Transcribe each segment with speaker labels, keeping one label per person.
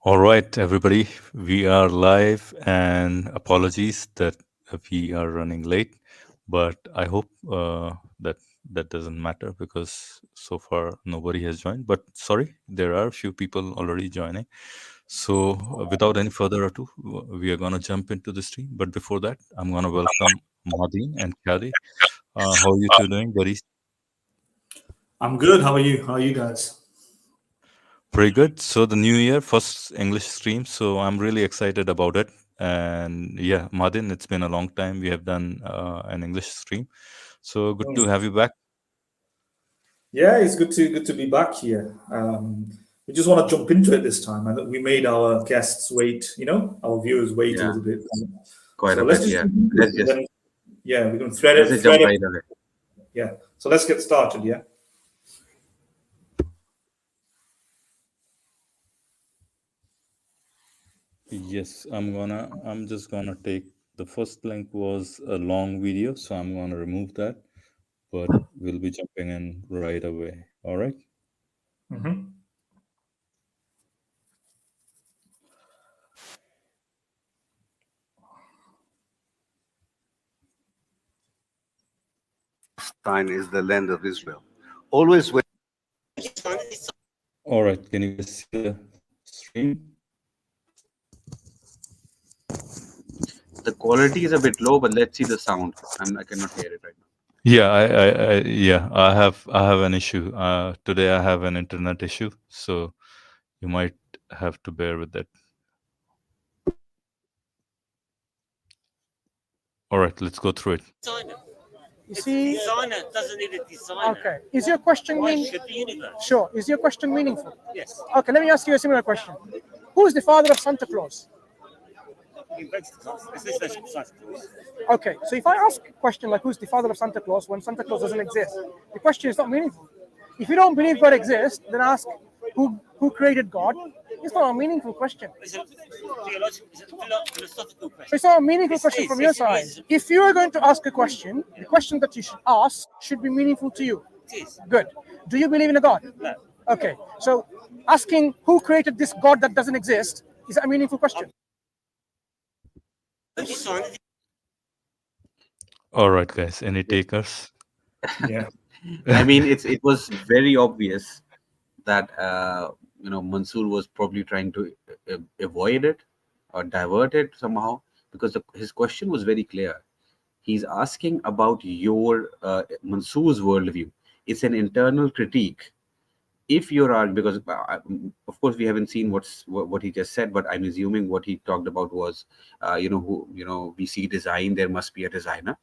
Speaker 1: All right, everybody, we are live, and apologies that we are running late, but I hope that that doesn't matter because so far nobody has joined. But sorry, there are a few people already joining. So, without any further ado, we are going to jump into the stream. But before that, I'm going to welcome Mahdi and Kali. How are you two doing, buddies?
Speaker 2: I'm good. How are you? How are you guys?
Speaker 1: Pretty good. So the new year, first English stream. So I'm really excited about it. And yeah, Madin, it's been a long time. We have done an English stream. So good to have you back.
Speaker 2: Yeah, it's good to be back here. We just want to jump into it this time, and we made our guests wait. Our viewers wait a
Speaker 3: Yeah,
Speaker 2: little bit.
Speaker 3: quite
Speaker 2: So
Speaker 3: a
Speaker 2: let's
Speaker 3: bit.
Speaker 2: just
Speaker 3: Yeah, let's just
Speaker 2: then, yeah, we can thread
Speaker 3: let's
Speaker 2: it.
Speaker 3: just
Speaker 2: Thread
Speaker 3: jump
Speaker 2: it.
Speaker 3: right away.
Speaker 2: Yeah. So let's get started. Yeah.
Speaker 1: Yes, I'm just gonna take the first link was a long video, so I'm gonna remove that, but we'll be jumping in right away. All right.
Speaker 2: Mm-hmm.
Speaker 3: Palestine is the land of Israel. Always when
Speaker 1: All right. Can you guys see the stream?
Speaker 3: the quality is a bit low, but let's see the sound. I cannot hear it right now.
Speaker 1: Yeah, yeah, I have an issue. Today I have an internet issue, so you might have to bear with that. All right, let's go through it.
Speaker 4: You see,
Speaker 5: Designer doesn't need a designer.
Speaker 4: okay. Is your question
Speaker 5: Why
Speaker 4: mean?
Speaker 5: should the universe?
Speaker 4: Sure. Is your question meaningful?
Speaker 5: Yes.
Speaker 4: Okay. Let me ask you a similar question. Who is the father of Santa Claus?
Speaker 5: He invents the class. It's this version of Santa Claus.
Speaker 4: Okay. So if I ask a question like who's the father of Santa Claus when Santa Claus doesn't exist, the question is not meaningful. If you don't believe God exists, then ask who created God. It's not a meaningful question.
Speaker 5: It's a theological, it's a philosophical
Speaker 4: So
Speaker 5: question.
Speaker 4: it's not a meaningful
Speaker 5: It's-
Speaker 4: question
Speaker 5: it's-
Speaker 4: from your
Speaker 5: it's-
Speaker 4: side.
Speaker 5: it's-
Speaker 4: If you are going to ask a question, the question that you should ask should be meaningful to you.
Speaker 5: It is.
Speaker 4: Good. Do you believe in a God?
Speaker 5: No.
Speaker 4: Okay. So asking who created this God that doesn't exist is a meaningful question.
Speaker 5: The designer
Speaker 1: All right, guys, any takers?
Speaker 2: Yeah.
Speaker 3: I mean, it was very obvious that Mansur was probably trying to avoid it or divert it somehow because his question was very clear. He's asking about your Mansur's worldview. It's an internal critique. If you're arguing, because of course we haven't seen what he just said, but I'm assuming what he talked about was, we see design, there must be a designer.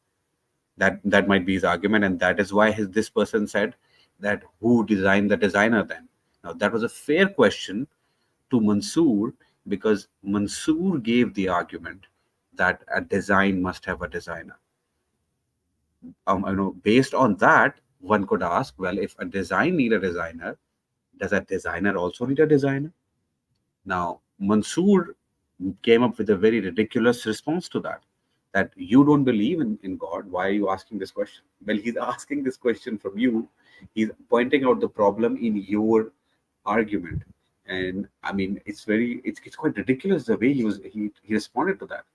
Speaker 3: That might be his argument, and that is why this person said that who designed the designer then? Now that was a fair question to Mansur because Mansur gave the argument that a design must have a designer. Based on that, one could ask, well, if a design need a designer, does a designer also need a designer? Now, Mansur came up with a very ridiculous response to that you don't believe in God. Why are you asking this question? Well, he's asking this question from you. He's pointing out the problem in your argument. And I mean, it's quite ridiculous the way he responded to that.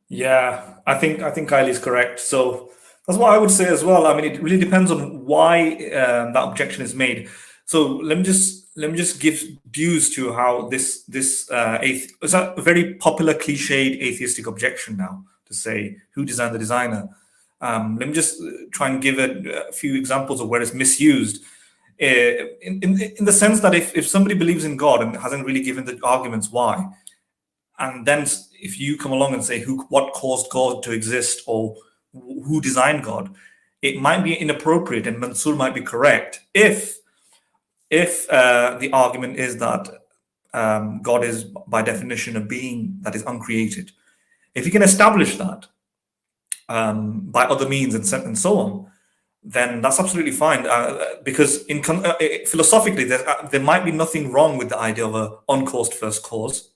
Speaker 2: Yeah, I think Kylie is correct. So that's what I would say as well. I mean, it really depends on why that objection is made. So let me just give dues to how this it's a very popular cliched atheistic objection now to say who designed the designer. Let me just try and give a few examples of where it's misused. In the sense that if somebody believes in God and hasn't really given the arguments why, and then if you come along and say what caused God to exist or who designed God, it might be inappropriate, and Mansur might be correct if the argument is that God is by definition a being that is uncreated. If you can establish that by other means and so on, then that's absolutely fine. Because philosophically, there might be nothing wrong with the idea of a uncaused first cause,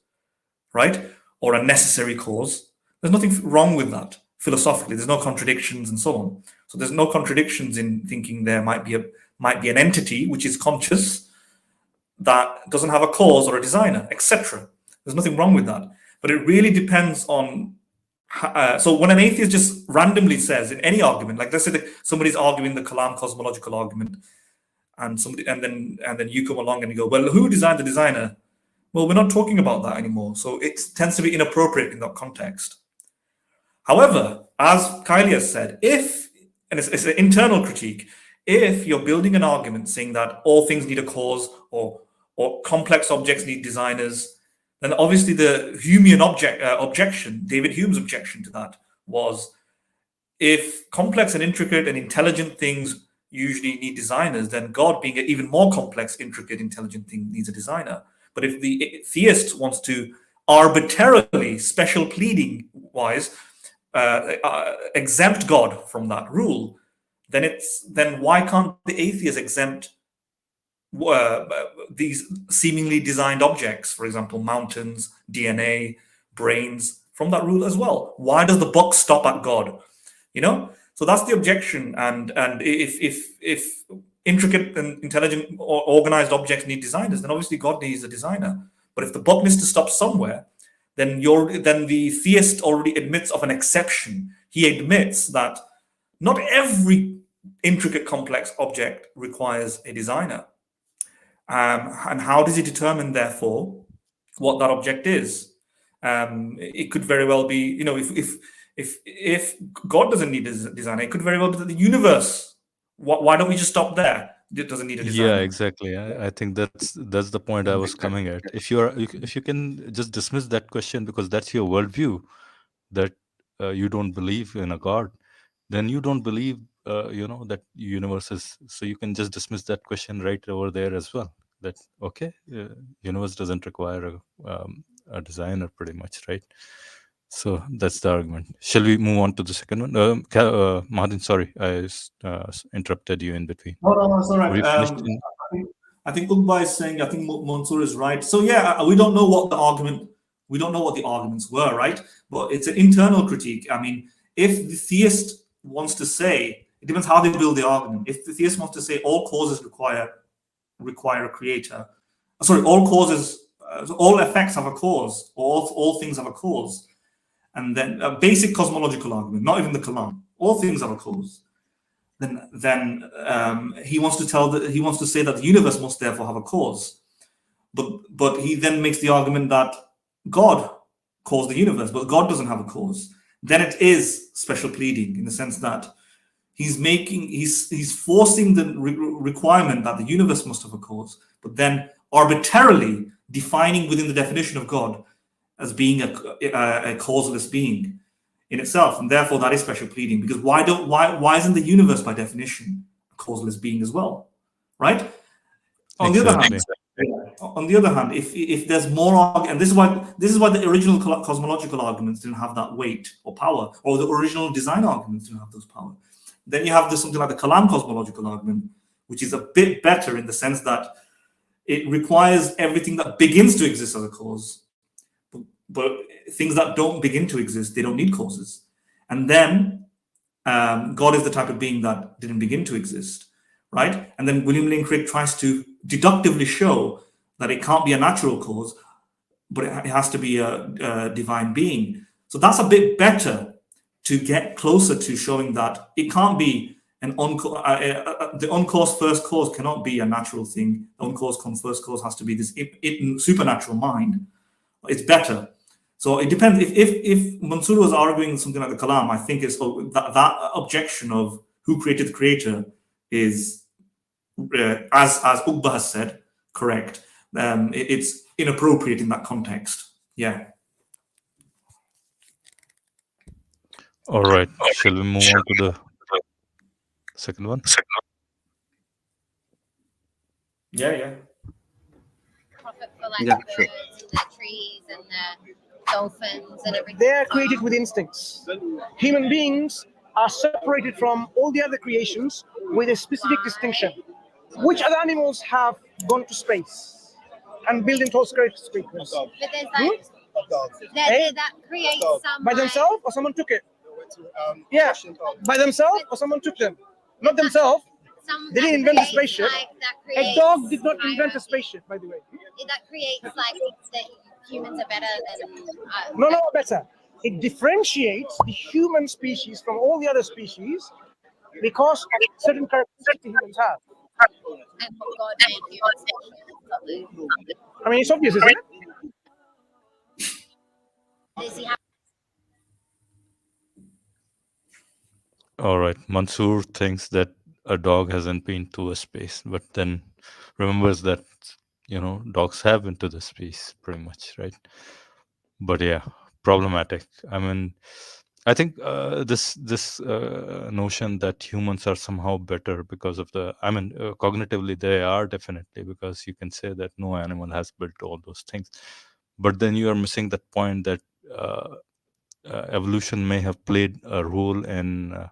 Speaker 2: right? Or a necessary cause. There's nothing wrong with that philosophically. There's no contradictions and so on. So there's no contradictions in thinking there might be an entity which is conscious that doesn't have a cause or a designer, etc. There's nothing wrong with that. But it really depends on. So when an atheist just randomly says in any argument, like let's say that somebody's arguing the Kalam cosmological argument, and then you come along and you go, well, who designed the designer? Well, we're not talking about that anymore. So it tends to be inappropriate in that context. However, as Kylie has said, and it's an internal critique, if you're building an argument saying that all things need a cause or complex objects need designers, then obviously the Humean objection, David Hume's objection to that was, if complex and intricate and intelligent things usually need designers, then God, being an even more complex, intricate, intelligent thing, needs a designer. But if the theist wants to arbitrarily, special pleading wise, exempt God from that rule, then why can't the atheist exempt these seemingly designed objects, for example, mountains, DNA, brains, from that rule as well? Why does the buck stop at God? So that's the objection. And if intricate and intelligent or organized objects need designers, then obviously God needs a designer. But if the buck needs to stop somewhere, then the theist already admits of an exception. He admits that not every intricate, complex object requires a designer. And how does he determine, therefore, what that object is? It could very well be, if God doesn't need a designer, it could very well be that the universe. Why don't we just stop there? It doesn't need a designer.
Speaker 1: Yeah, exactly. I think that's the point I was coming at. If you can just dismiss that question because that's your worldview, that you don't believe in a God, then you don't believe that universe is. So you can just dismiss that question right over there as well. That okay, universe doesn't require a designer, pretty much, right? So that's the argument. Shall we move on to the second one? Mahadin, sorry, I interrupted you in between.
Speaker 2: No, it's all
Speaker 1: Were you
Speaker 2: right.
Speaker 1: finished in-
Speaker 2: I think Ugba is saying, I think Mansur is right. So yeah, we don't know what the arguments were, right? But it's an internal critique. I mean, if the theist wants to say, it depends how they build the argument. If the theist wants to say all causes require a creator, all effects have a cause, or all things have a cause. And then a basic cosmological argument, not even the Kalam, all things have a cause. Then he wants to say that the universe must therefore have a cause. But he then makes the argument that God caused the universe, but God doesn't have a cause. Then it is special pleading in the sense that he's forcing the requirement that the universe must have a cause, but then arbitrarily defining within the definition of God as being a causeless being in itself, and therefore that is special pleading. Because why isn't the universe by definition a causeless being as well, right? On the other hand, if there's more, and this is why the original cosmological arguments didn't have that weight or power, or the original design arguments didn't have those power. Then you have something like the Kalam cosmological argument, which is a bit better in the sense that it requires everything that begins to exist as a cause. But things that don't begin to exist, they don't need causes. And then God is the type of being that didn't begin to exist, right? And then William Lane Craig tries to deductively show that it can't be a natural cause, but it has to be a divine being. So that's a bit better to get closer to showing that it can't be the uncaused first cause cannot be a natural thing. The uncaused first cause has to be this supernatural mind. It's better. So it depends. If Mansur was arguing something like the Kalam, I think it's that objection of who created the creator is, as Ugba has said, correct. It's inappropriate in that context. Yeah.
Speaker 1: All right. Shall we move on to the second one?
Speaker 2: Yeah.
Speaker 6: Profit for like
Speaker 3: Yeah,
Speaker 6: the
Speaker 3: sure.
Speaker 6: birds and the trees and the dolphins and everything.
Speaker 4: They are created with instincts. Human beings are separated from all the other creations with a specific distinction. Which other animals have gone to space and built into skyscrapers?
Speaker 6: But there's like that creates some
Speaker 4: By
Speaker 6: like,
Speaker 4: themselves, or someone took it? Yeah, by themselves, or someone took them? Not themselves.
Speaker 6: some
Speaker 4: They didn't
Speaker 6: that
Speaker 4: invent the
Speaker 6: creates,
Speaker 4: spaceship.
Speaker 6: like, that
Speaker 4: A
Speaker 6: creates
Speaker 4: dog did not invent a
Speaker 6: hierarchy.
Speaker 4: spaceship, by the way.
Speaker 6: That creates like that humans are better than
Speaker 4: No, better. It differentiates the human species from all the other species because of certain characteristics the humans have.
Speaker 6: and what God made humans special.
Speaker 4: I mean, it's obvious, isn't it?
Speaker 6: Does he have
Speaker 1: All right. Mansur thinks that a dog hasn't been to a space, but then remembers that, dogs have been to the space pretty much, right? But yeah, problematic. I mean, I think this notion that humans are somehow better because of cognitively they are definitely, because you can say that no animal has built all those things, but then you are missing that point that evolution may have played a role in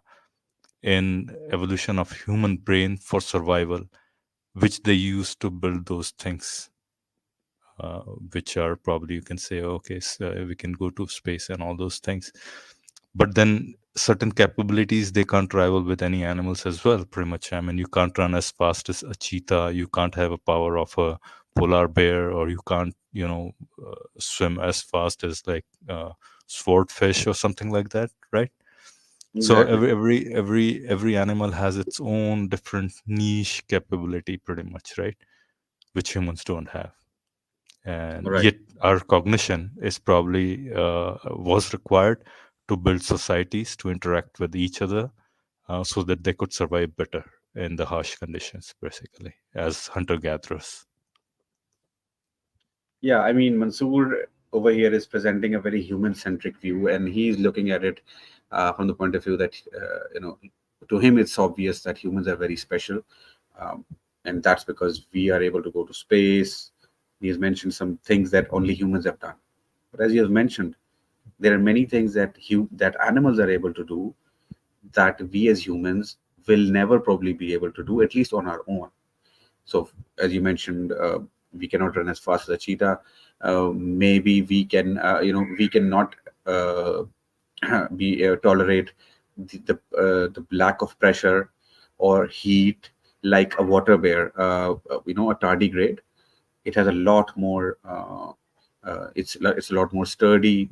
Speaker 1: evolution of human brain for survival, which they use to build those things, which are probably, you can say, okay, so we can go to space and all those things. But then certain capabilities they can't rival with any animals as well, pretty much. I mean, you can't run as fast as a cheetah, you can't have a power of a polar bear, or you can't, swim as fast as like swordfish or something like that, right? So
Speaker 3: Exactly.
Speaker 1: every animal has its own different niche capability, pretty much, right? Which humans don't have, and
Speaker 3: Right.
Speaker 1: yet our cognition is probably was required to build societies to interact with each other, so that they could survive better in the harsh conditions, basically, as hunter gatherers.
Speaker 3: Yeah, I mean, Mansoor over here is presenting a very human-centric view, and he's looking at it from the point of view that to him it's obvious that humans are very special, um, and that's because we are able to go to space. He has mentioned some things that only humans have done, but as you have mentioned, there are many things that animals are able to do that we as humans will never probably be able to do, at least on our own. So, as you mentioned, we cannot run as fast as a cheetah. Maybe we cannot uh, be tolerate the lack of pressure or heat like a water bear. A tardigrade. It has a lot more. It's a lot more sturdy.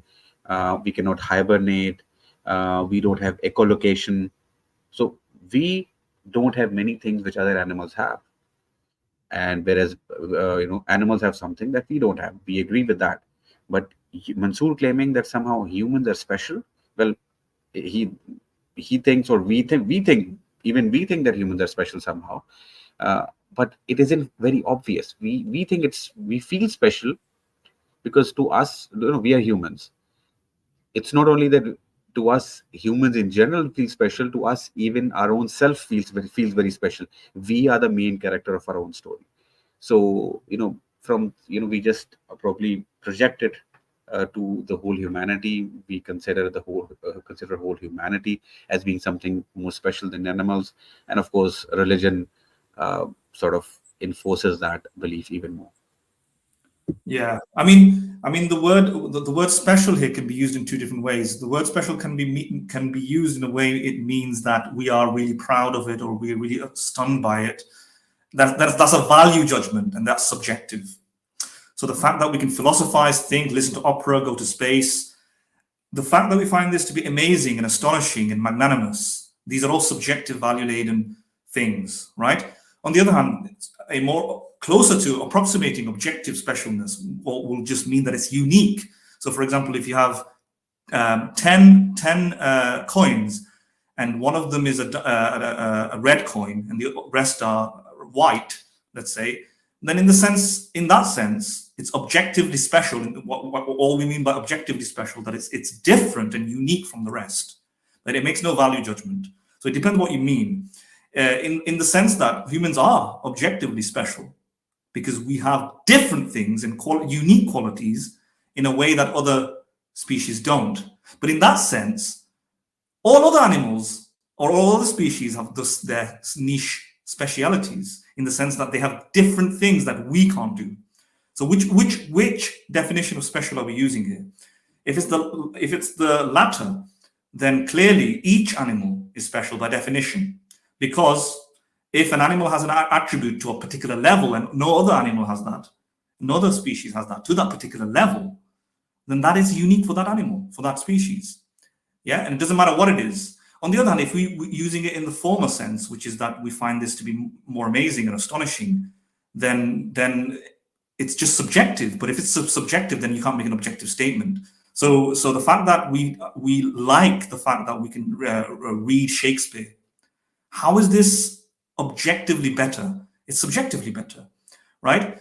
Speaker 3: We cannot hibernate. We don't have echolocation. So we don't have many things which other animals have, and whereas animals have something that we don't have. We agree with that, but Mansoor claiming that somehow humans are special, well, he he thinks, or we think even we think that humans are special somehow, but it isn't very obvious. We think we feel special because to us, we are humans. It's not only that to us humans in general feel special, to us even our own self feels very special. We are the main character of our own story. So we just probably project it to the whole humanity. We consider whole humanity as being something more special than animals, and of course religion sort of enforces that belief even more.
Speaker 2: Yeah, I mean, the word special here can be used in two different ways. The word special can be used in a way it means that we are really proud of it, or we're really stunned by it. That's a value judgment, and that's subjective. So the fact that we can philosophize, think, listen to opera, go to space, the fact that we find this to be amazing and astonishing and magnanimous, these are all subjective, value-laden things, right? On the other hand, a more closer to approximating objective specialness will just mean that it's unique. So, for example, if you have 10 coins, and one of them is a red coin, and the rest are white, let's say, then in that sense, it's objectively special. What all we mean by objectively special, that it's different and unique from the rest, that it makes no value judgment. So it depends what you mean. In the sense that humans are objectively special because we have different things and unique qualities in a way that other species don't. But in that sense, all other animals or all other species have their niche specialities, in the sense that they have different things that we can't do. So which definition of special are we using here? If it's the latter, then clearly each animal is special by definition, because if an animal has an attribute to a particular level and no other animal has that, no other species has that to that particular level, then that is unique for that animal, for that species. Yeah, and it doesn't matter what it is. On the other hand, if we're using it in the former sense, which is that we find this to be more amazing and astonishing, then it's just subjective. But if it's subjective, then you can't make an objective statement. So the fact that we like the fact that we can read Shakespeare, how is this objectively better? It's subjectively better, right?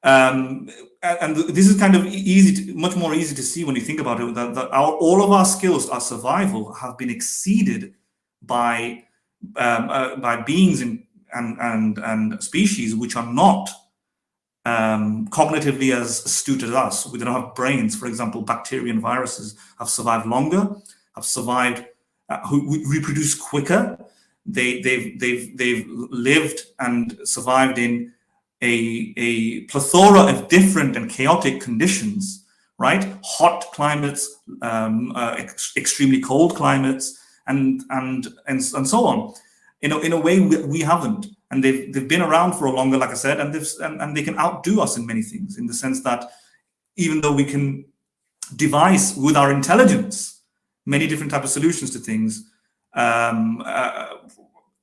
Speaker 2: And this is kind of much more easy to see when you think about it, that all of our skills, our survival, have been exceeded by beings and species which are not cognitively as astute as us. We don't have brains. For example, bacteria and viruses have survived longer, have survived, who reproduce quicker. They've lived and survived in a plethora of different and chaotic conditions, right? Hot climates, extremely cold climates, and so on. In a way we haven't, and they've been around for a longer, like I said, and they can outdo us in many things, in the sense that even though we can devise with our intelligence many different types of solutions to things,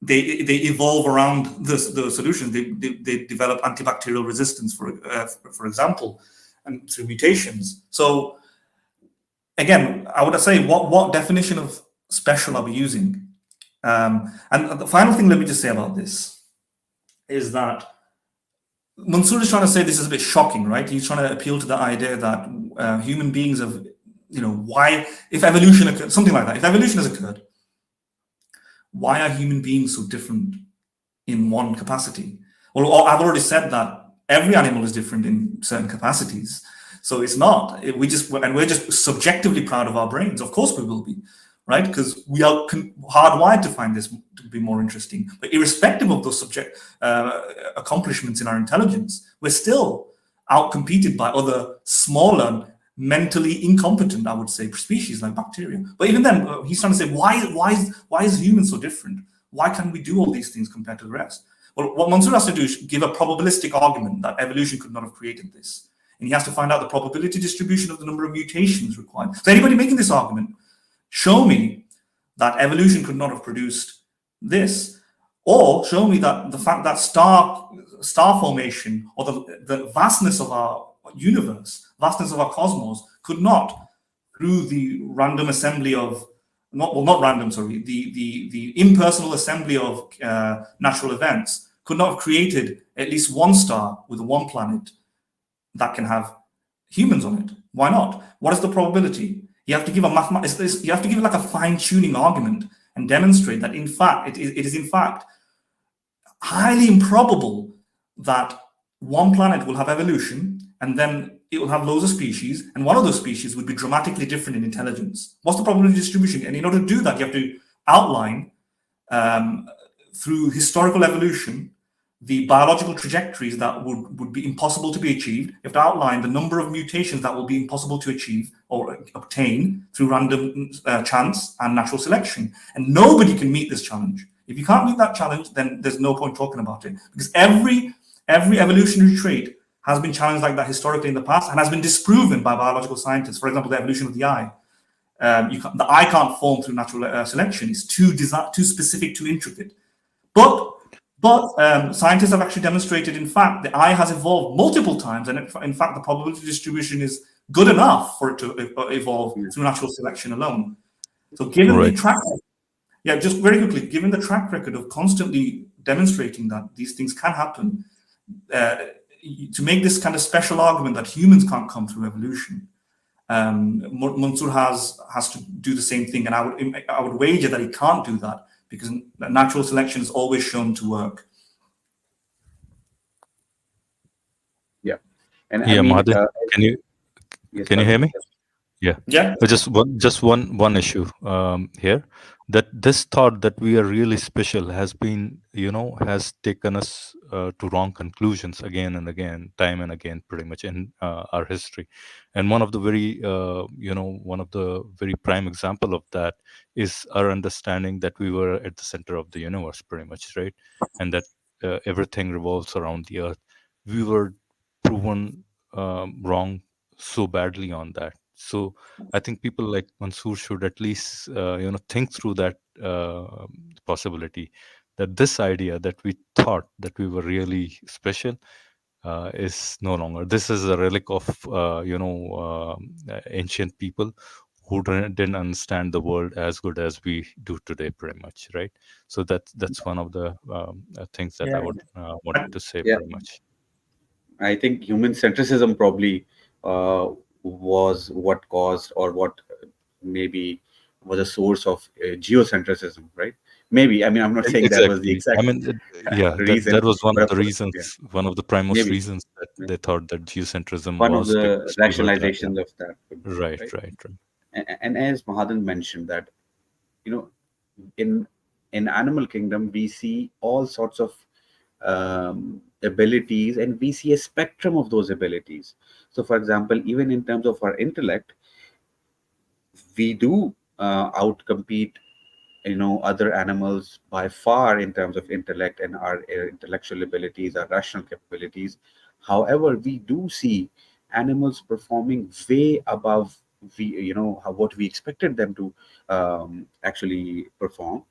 Speaker 2: they evolve around the solutions. They develop antibacterial resistance, for example, and through mutations. So again, I would say, what definition of special are we using? And the final thing, let me just say about this, is that Mansur is trying to say this is a bit shocking, right? He's trying to appeal to the idea that human beings have, why, if evolution occurred, something like that, if evolution has occurred, why are human beings so different in one capacity? Well, I've already said that every animal is different in certain capacities. So it's not. We're just subjectively proud of our brains. Of course we will be, right? Because we are hardwired to find this to be more interesting. But irrespective of those accomplishments in our intelligence, we're still outcompeted by other smaller, mentally incompetent, I would say, species like bacteria. But even then, he's trying to say, why is human so different? Why can we do all these things compared to the rest? Well, what Mansur has to do is give a probabilistic argument that evolution could not have created this. And he has to find out the probability distribution of the number of mutations required. So anybody making this argument, show me that evolution could not have produced this, or show me that the fact that star formation, or the vastness of our universe, vastness of our cosmos, could not, through the random assembly of, the impersonal assembly of natural events, could not have created at least one star with one planet that can have humans on it. Why not? What is the probability? You have to give you have to give like a fine-tuning argument and demonstrate that in fact it is in fact highly improbable that one planet will have evolution and then it will have loads of species, and one of those species would be dramatically different in intelligence. What's the probability distribution? And in order to do that, you have to outline through historical evolution the biological trajectories that would be impossible to be achieved. You have to outline the number of mutations that will be impossible to achieve or obtain through random chance and natural selection. And nobody can meet this challenge. If you can't meet that challenge, then there's no point talking about it, because every evolutionary trait has been challenged like that historically in the past and has been disproven by biological scientists. For example, the evolution of the eye. The eye can't form through natural selection. It's too specific, too intricate. But scientists have actually demonstrated, in fact, the eye has evolved multiple times, and in fact, the probability distribution is good enough for it to evolve through natural selection alone. So given the track record, just very quickly, given the track record of constantly demonstrating that these things can happen, to make this kind of special argument that humans can't come through evolution, Mansur has to do the same thing, and I would wager that he can't do that, because natural selection is always shown to work.
Speaker 3: Yeah, and
Speaker 1: Yeah,
Speaker 3: I mean,
Speaker 1: Mahathir, can you hear me? Yeah.
Speaker 2: Yeah.
Speaker 1: Just one issue here, that this thought that we are really special has been, has taken us to wrong conclusions again and again, time and again, pretty much in our history. And one of the very prime example of that is our understanding that we were at the center of the universe, pretty much, right? And that everything revolves around the earth. We were proven wrong so badly on that. So I think people like Mansoor should at least think through that possibility, that this idea that we thought that we were really special is no longer. This is a relic of ancient people who didn't understand the world as good as we do today, pretty much, right? So that's one of the things that I
Speaker 2: Yeah.
Speaker 1: would wanted to say,
Speaker 3: Yeah,
Speaker 1: pretty much.
Speaker 3: I think human centricism probably was what caused, or what maybe was a source of geocentricism, right? Maybe. I mean, I'm not saying that was the
Speaker 1: Exactly. I
Speaker 3: exact
Speaker 1: mean, yeah, that
Speaker 3: reason,
Speaker 1: was one
Speaker 3: but
Speaker 1: of
Speaker 3: of
Speaker 1: the
Speaker 3: course,
Speaker 1: reasons,
Speaker 3: yeah,
Speaker 1: one of the primest
Speaker 3: maybe.
Speaker 1: reasons that
Speaker 3: Yeah.
Speaker 1: they thought that geocentrism
Speaker 3: One of
Speaker 1: was
Speaker 3: the
Speaker 1: because we were that young.
Speaker 3: rationalizations of that could be,
Speaker 1: Right,
Speaker 3: right?
Speaker 1: right, right.
Speaker 3: And as Mahadan mentioned that, you know, in animal kingdom we see all sorts of abilities, and we see a spectrum of those abilities. So for example, even in terms of our intellect, we do outcompete other animals by far in terms of intellect and our intellectual abilities, our rational capabilities. However, we do see animals performing way above what we expected them to actually perform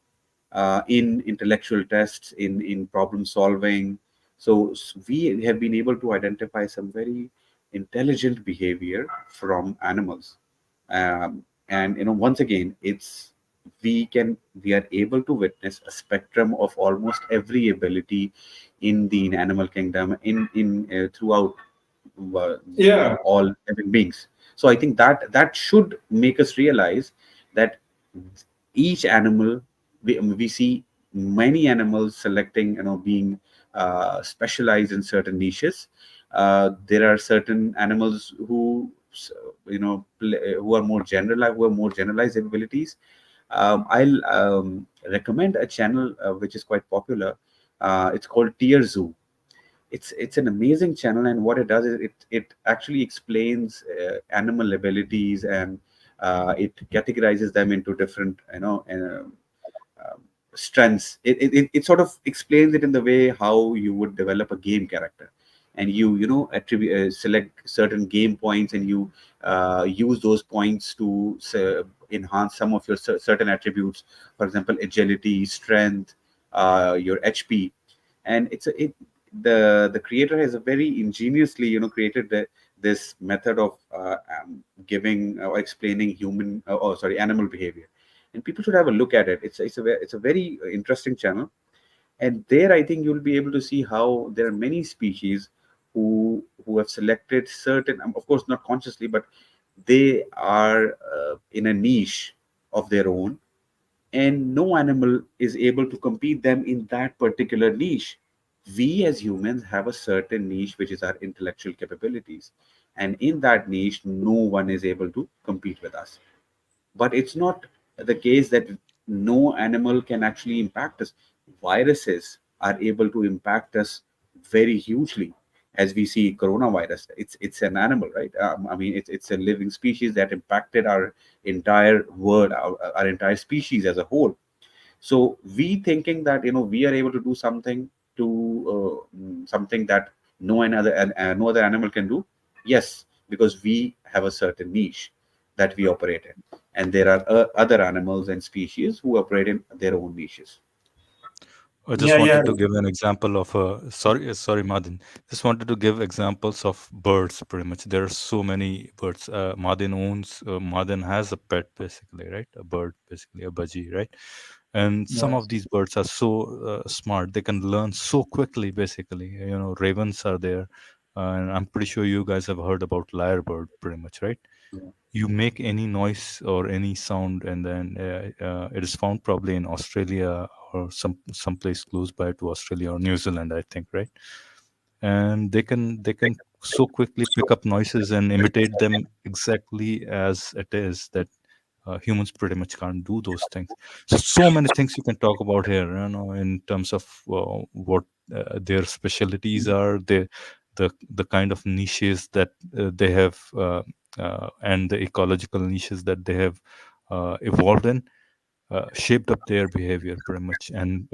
Speaker 3: in intellectual tests, in problem solving. So we have been able to identify some very intelligent behavior from animals. And once again, we are able to witness a spectrum of almost every ability in the animal kingdom, in throughout
Speaker 2: Yeah.
Speaker 3: all living beings. So I think that should make us realize that each animal, we see many animals selecting, being specialized in certain niches. There are certain animals who who are more generalized, abilities. I'll recommend a channel which is quite popular. It's called Tier Zoo. It's an amazing channel, and what it does is it actually explains animal abilities, and it categorizes them into different strengths. It sort of explains it in the way how you would develop a game character, and attribute select certain game points, and you use those points to enhance some of your certain attributes. For example, agility, strength, your HP. And the creator has a very ingeniously created this method of giving or explaining animal behavior, and people should have a look at it. It's a very interesting channel, and there I think you'll be able to see how there are many species who have selected certain, of course not consciously, but they are in a niche of their own, and no animal is able to compete them in that particular niche. We as humans have a certain niche, which is our intellectual capabilities, and in that niche no one is able to compete with us. But it's not the case that no animal can actually impact us. Viruses are able to impact us very hugely. As we see coronavirus, it's an animal, right? I mean, it's a living species that impacted our entire world, our entire species as a whole. So we thinking that we are able to do something to something that no other animal can do. Yes, because we have a certain niche that we operate in, and there are other animals and species who operate in their own niches.
Speaker 1: I just
Speaker 2: Yeah. Yeah.
Speaker 1: wanted to give an example of sorry, Madin. Just wanted to give examples of birds. Pretty much, there are so many birds. Madin has a pet, basically, right? A bird, basically a budgie, right? And some of
Speaker 2: Yes.
Speaker 1: these birds are so smart; they can learn so quickly. Basically, ravens are there, and I'm pretty sure you guys have heard about lyrebird, pretty much, right? You make any noise or any sound, and then it is found probably in Australia or some place close by to Australia or New Zealand, I think, right? And they can so quickly pick up noises and imitate them exactly as it is that humans pretty much can't do those things. So many things you can talk about here, in terms of what their specialties are, the kind of niches that they have, and the ecological niches that they have evolved in, shaped up their behavior pretty much, and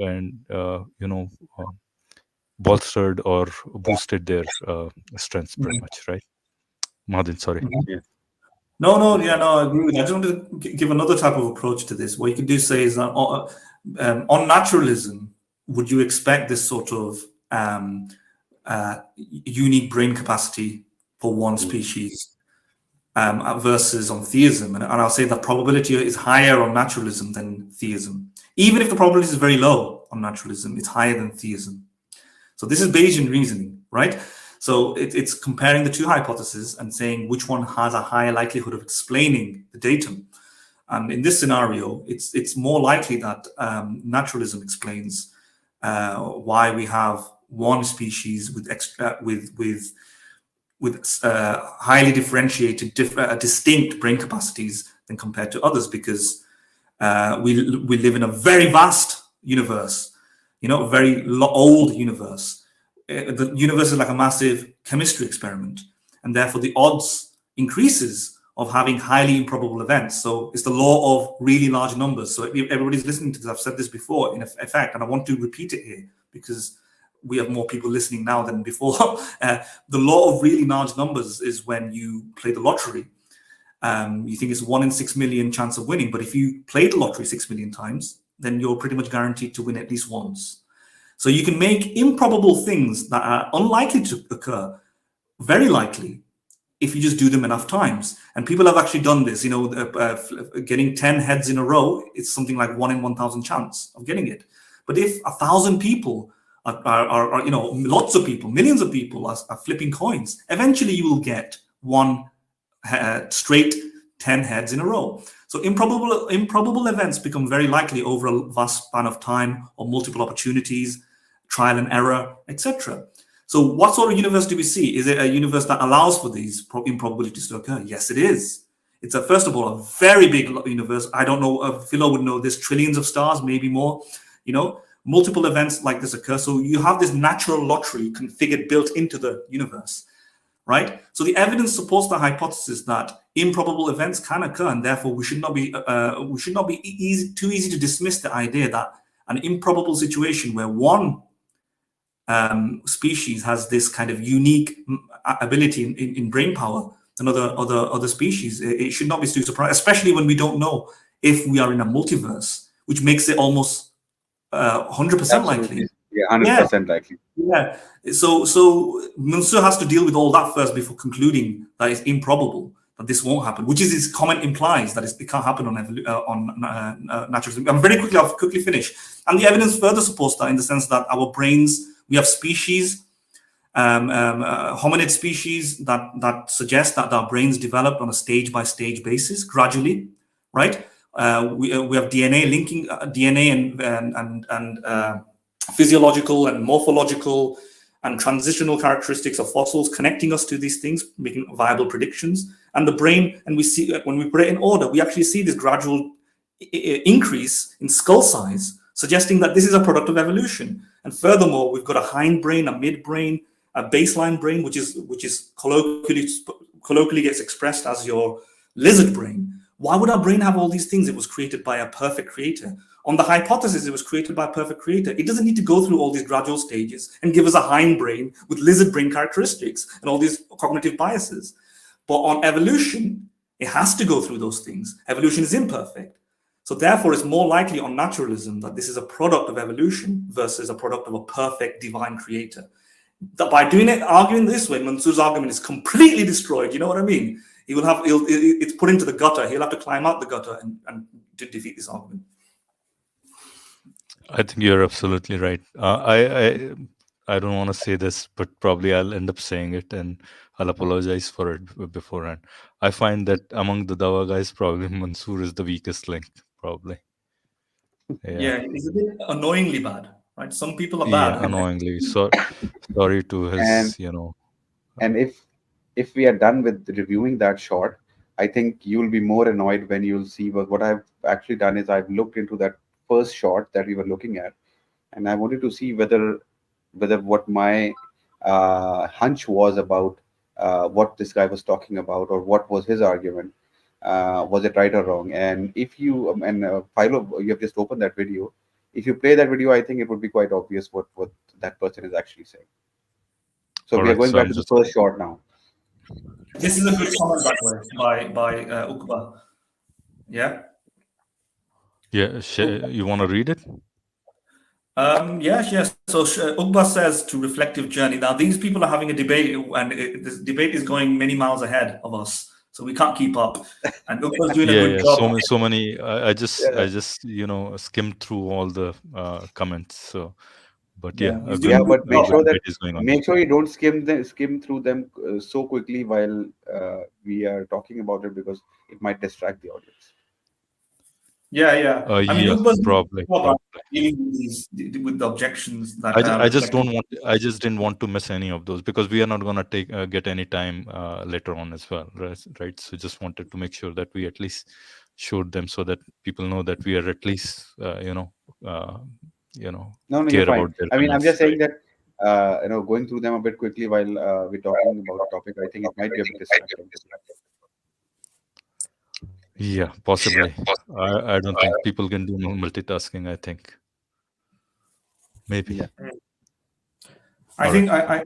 Speaker 1: bolstered or boosted their strengths pretty much, right? Mahadin, sorry.
Speaker 3: Yeah.
Speaker 2: No, yeah, no, I agree with you. I just want to give another type of approach to this. What you can do say is that on naturalism, would you expect this sort of unique brain capacity for one species versus on theism? And I'll say that probability is higher on naturalism than theism. Even if the probability is very low on naturalism, it's higher than theism. So this is Bayesian reasoning, right? So it's comparing the two hypotheses and saying which one has a higher likelihood of explaining the datum. And in this scenario, it's more likely that naturalism explains why we have one species with highly differentiated, distinct brain capacities than compared to others, because we live in a very vast universe, a very old universe. The universe is like a massive chemistry experiment, and therefore the odds increases of having highly improbable events. So it's the law of really large numbers. So if everybody's listening to this, I've said this before in effect, and I want to repeat it here because we have more people listening now than before. The law of really large numbers is when you play the lottery. You think it's 1 in 6 million chance of winning, but if you play the lottery 6 million times, then you're pretty much guaranteed to win at least once. So you can make improbable things that are unlikely to occur very likely if you just do them enough times. And people have actually done this. Getting 10 heads in a row, it's something like 1 in 1,000 chance of getting it. But if 1,000 people are lots of people, millions of people are flipping coins, eventually you will get one straight 10 heads in a row. So improbable events become very likely over a vast span of time or multiple opportunities, trial and error, etc. So what sort of universe do we see? Is it a universe that allows for these improbabilities to occur? Yes, it is. It's first of all, a very big universe. I don't know, Philo would know this, trillions of stars, maybe more, multiple events like this occur. So you have this natural lottery configured, built into the universe, right? So the evidence supports the hypothesis that improbable events can occur, and therefore we should not be too easy to dismiss the idea that an improbable situation where one species has this kind of unique ability in brain power than other species. It should not be too surprising, especially when we don't know if we are in a multiverse, which makes it almost 100% likely.
Speaker 3: Yeah, 100% likely.
Speaker 2: Yeah. So Mansur has to deal with all that first before concluding that it's improbable that this won't happen, which is his comment implies that it can't happen on naturalism. I'll quickly finish. And the evidence further supports that in the sense that our brains, we have species, hominid species that suggest that our brains develop on a stage-by-stage basis, gradually, right? We have DNA linking DNA and physiological and morphological and transitional characteristics of fossils connecting us to these things, making viable predictions. And the brain, and we see when we put it in order, we actually see this gradual increase in skull size, suggesting that this is a product of evolution. And furthermore, we've got a hindbrain, a midbrain, a baseline brain, which is colloquially gets expressed as your lizard brain. Why would our brain have all these things? It was created by a perfect creator. On the hypothesis, it was created by a perfect creator. It doesn't need to go through all these gradual stages and give us a hindbrain with lizard brain characteristics and all these cognitive biases. But on evolution, it has to go through those things. Evolution is imperfect. So therefore, it's more likely on naturalism that this is a product of evolution versus a product of a perfect divine creator. That by arguing this way, Mansur's argument is completely destroyed. You know what I mean? It's put into the gutter. He'll have to climb out the gutter and to defeat this argument.
Speaker 1: I think you're absolutely right. I don't want to say this, but probably I'll end up saying it, and I'll apologize for it beforehand. I find that among the Dawa guys, probably Mansur is the weakest link, probably.
Speaker 2: Yeah, he's a bit annoyingly bad, right? Some people are bad.
Speaker 1: Yeah, annoyingly. So sorry to his,
Speaker 3: And if we are done with reviewing that short, I think you'll be more annoyed when you'll see what I've actually done is I've looked into that first short that we were looking at, and I wanted to see whether what my hunch was about what this guy was talking about, or what was his argument. Was it right or wrong? And if you Philo, you have just opened that video. If you play that video, I think it would be quite obvious what that person is actually saying. So
Speaker 1: All
Speaker 3: we are
Speaker 1: right,
Speaker 3: going
Speaker 1: so
Speaker 3: back
Speaker 1: I'm
Speaker 3: to the
Speaker 1: just
Speaker 3: first short now.
Speaker 2: This is a good comment, by the way, by Uqba. Yeah.
Speaker 1: you want to read it?
Speaker 2: Yes. So Uqba says to reflective journey. Now these people are having a debate, and this debate is going many miles ahead of us, so we can't keep up. And Uqba's doing a
Speaker 1: Yeah,
Speaker 2: good
Speaker 1: yeah.
Speaker 2: job.
Speaker 1: So many. I just skimmed through all the comments. So, but
Speaker 2: Yeah,
Speaker 1: yeah,
Speaker 2: he's
Speaker 1: a
Speaker 2: doing
Speaker 3: Yeah,
Speaker 2: a good
Speaker 3: but make
Speaker 2: job.
Speaker 3: sure that
Speaker 1: debate is going on.
Speaker 3: make sure you don't skim through them so quickly while we are talking about it, because it might distract the audience.
Speaker 2: Yeah. I mean,
Speaker 1: Yeah,
Speaker 2: Uqba's
Speaker 1: probably.
Speaker 2: dealing with the objections that
Speaker 1: I just
Speaker 2: reflective.
Speaker 1: don't want. I just didn't want to miss any of those, because we are not gonna get any time later on as well, right? So just wanted to make sure that we at least showed them, so that people know that we are at least
Speaker 3: No, you're
Speaker 1: care
Speaker 3: fine.
Speaker 1: about their
Speaker 3: I mean, I'm
Speaker 1: comments,
Speaker 3: just saying
Speaker 1: right?
Speaker 3: that going through them a bit quickly while we're talking about the topic, I think it might be a bit distracting.
Speaker 1: Yeah, possibly. I don't think people can do multitasking. I think maybe.
Speaker 3: Yeah.
Speaker 2: I
Speaker 1: All
Speaker 2: think
Speaker 1: right.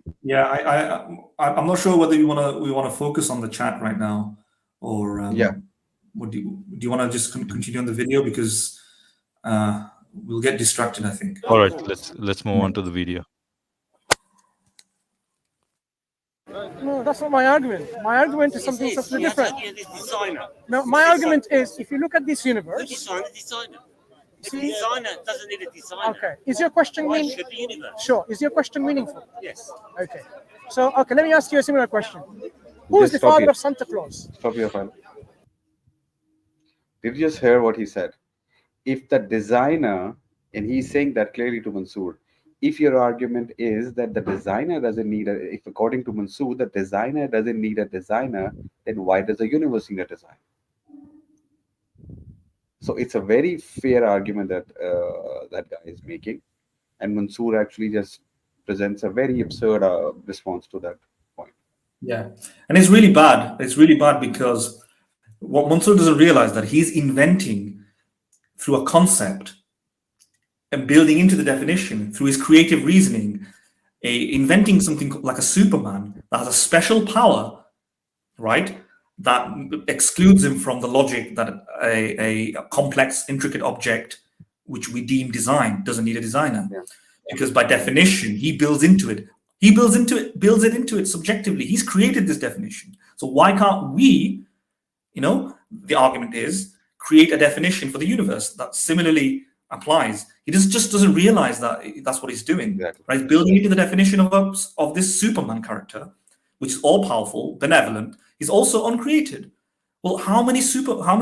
Speaker 2: I'm not sure whether we want to focus on the chat right now, or
Speaker 3: Yeah.
Speaker 2: what do you want to just continue on the video, because we'll get distracted, I think.
Speaker 1: All right. Let's move on to the video.
Speaker 4: No, that's not my argument. My argument is something subtly different. No, my argument is, if you look at this universe,
Speaker 5: Designer. The designer doesn't need a designer.
Speaker 4: okay, is your question
Speaker 5: Why
Speaker 4: meaningful?
Speaker 5: should the universe?
Speaker 4: Sure, is your question meaningful?
Speaker 5: Yes.
Speaker 4: Okay, so let me ask you a similar question. Who is
Speaker 3: Just
Speaker 4: the
Speaker 3: stop
Speaker 4: father
Speaker 3: here.
Speaker 4: of Santa Claus?
Speaker 3: Stop your file. Did you just hear what he said? If the designer, and he's saying that clearly to Mansur, if your argument is that the designer doesn't need if according to Mansur, the designer doesn't need a designer, then why does the universe need a designer? So it's a very fair argument that that guy is making, and Mansur actually just presents a very absurd response to that point.
Speaker 2: Yeah, and it's really bad. It's really bad because what Mansur doesn't realize that he's inventing through a concept and building into the definition through his creative reasoning, inventing something like a Superman that has a special power, right? That excludes him from the logic that a complex, intricate object, which we deem design, doesn't need a designer.
Speaker 3: Yeah.
Speaker 2: Because by definition, he builds into it. He builds it into it subjectively. He's created this definition. So why can't we, the argument is, create a definition for the universe that similarly applies? He just doesn't realize that that's what he's doing.
Speaker 3: Exactly.
Speaker 2: Right? Building into the definition of this Superman character, which is all powerful, benevolent, is also uncreated. Well, how many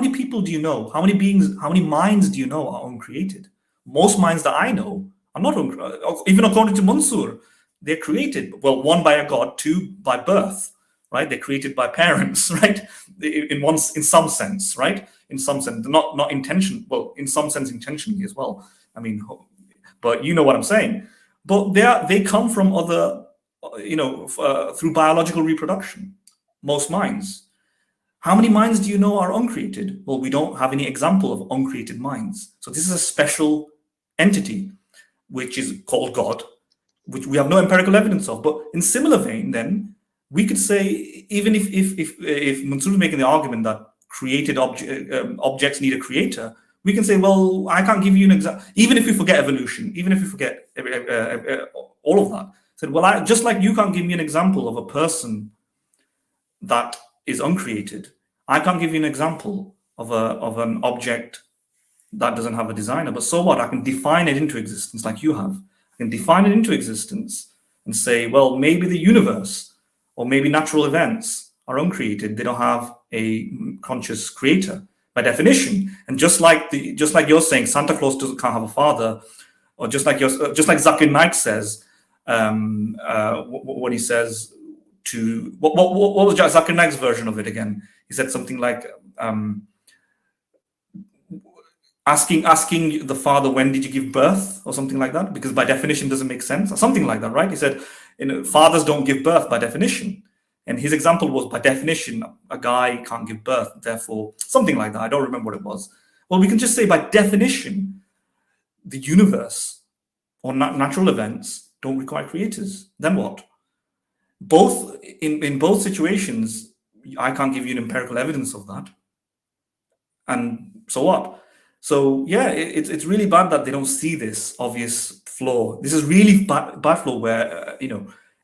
Speaker 2: people do you know? How many beings, how many minds do you know are uncreated? Most minds that I know are not even according to Mansur, they're created. Well, one by a god, two by birth, right? They're created by parents, right? In some sense, right? In some sense, not intention. Well, in some sense, intentionally as well. I mean, but you know what I'm saying. But they come from other, through biological reproduction. Most minds. How many minds do you know are uncreated? Well, we don't have any example of uncreated minds. So this is a special entity, which is called God, which we have no empirical evidence of. But in similar vein, then we could say, even if Mansur is making the argument that created objects need a creator, we can say, well, I can't give you an example. Even if we forget evolution, even if we forget all of that, said, well, just like you can't give me an example of a person that is uncreated, I can't give you an example of an object that doesn't have a designer. But so what? I can define it into existence like you have. I can define it into existence and say, well, maybe the universe or maybe natural events are uncreated. They don't have a conscious creator by definition. And just like you're saying, Santa Claus can't have a father, or just like Zakir Naik says, when he says what was Zakir Naik's version of it again? He said something like asking the father, when did you give birth, or something like that, because by definition doesn't make sense, or something like that, right? He said, fathers don't give birth by definition. And his example was, by definition, a guy can't give birth, therefore, something like that. I don't remember what it was. Well, we can just say, by definition, the universe or natural events don't require creators. Then what? In both situations, I can't give you an empirical evidence of that. And so what? So yeah, it's really bad that they don't see this obvious flaw. This is really bad flaw where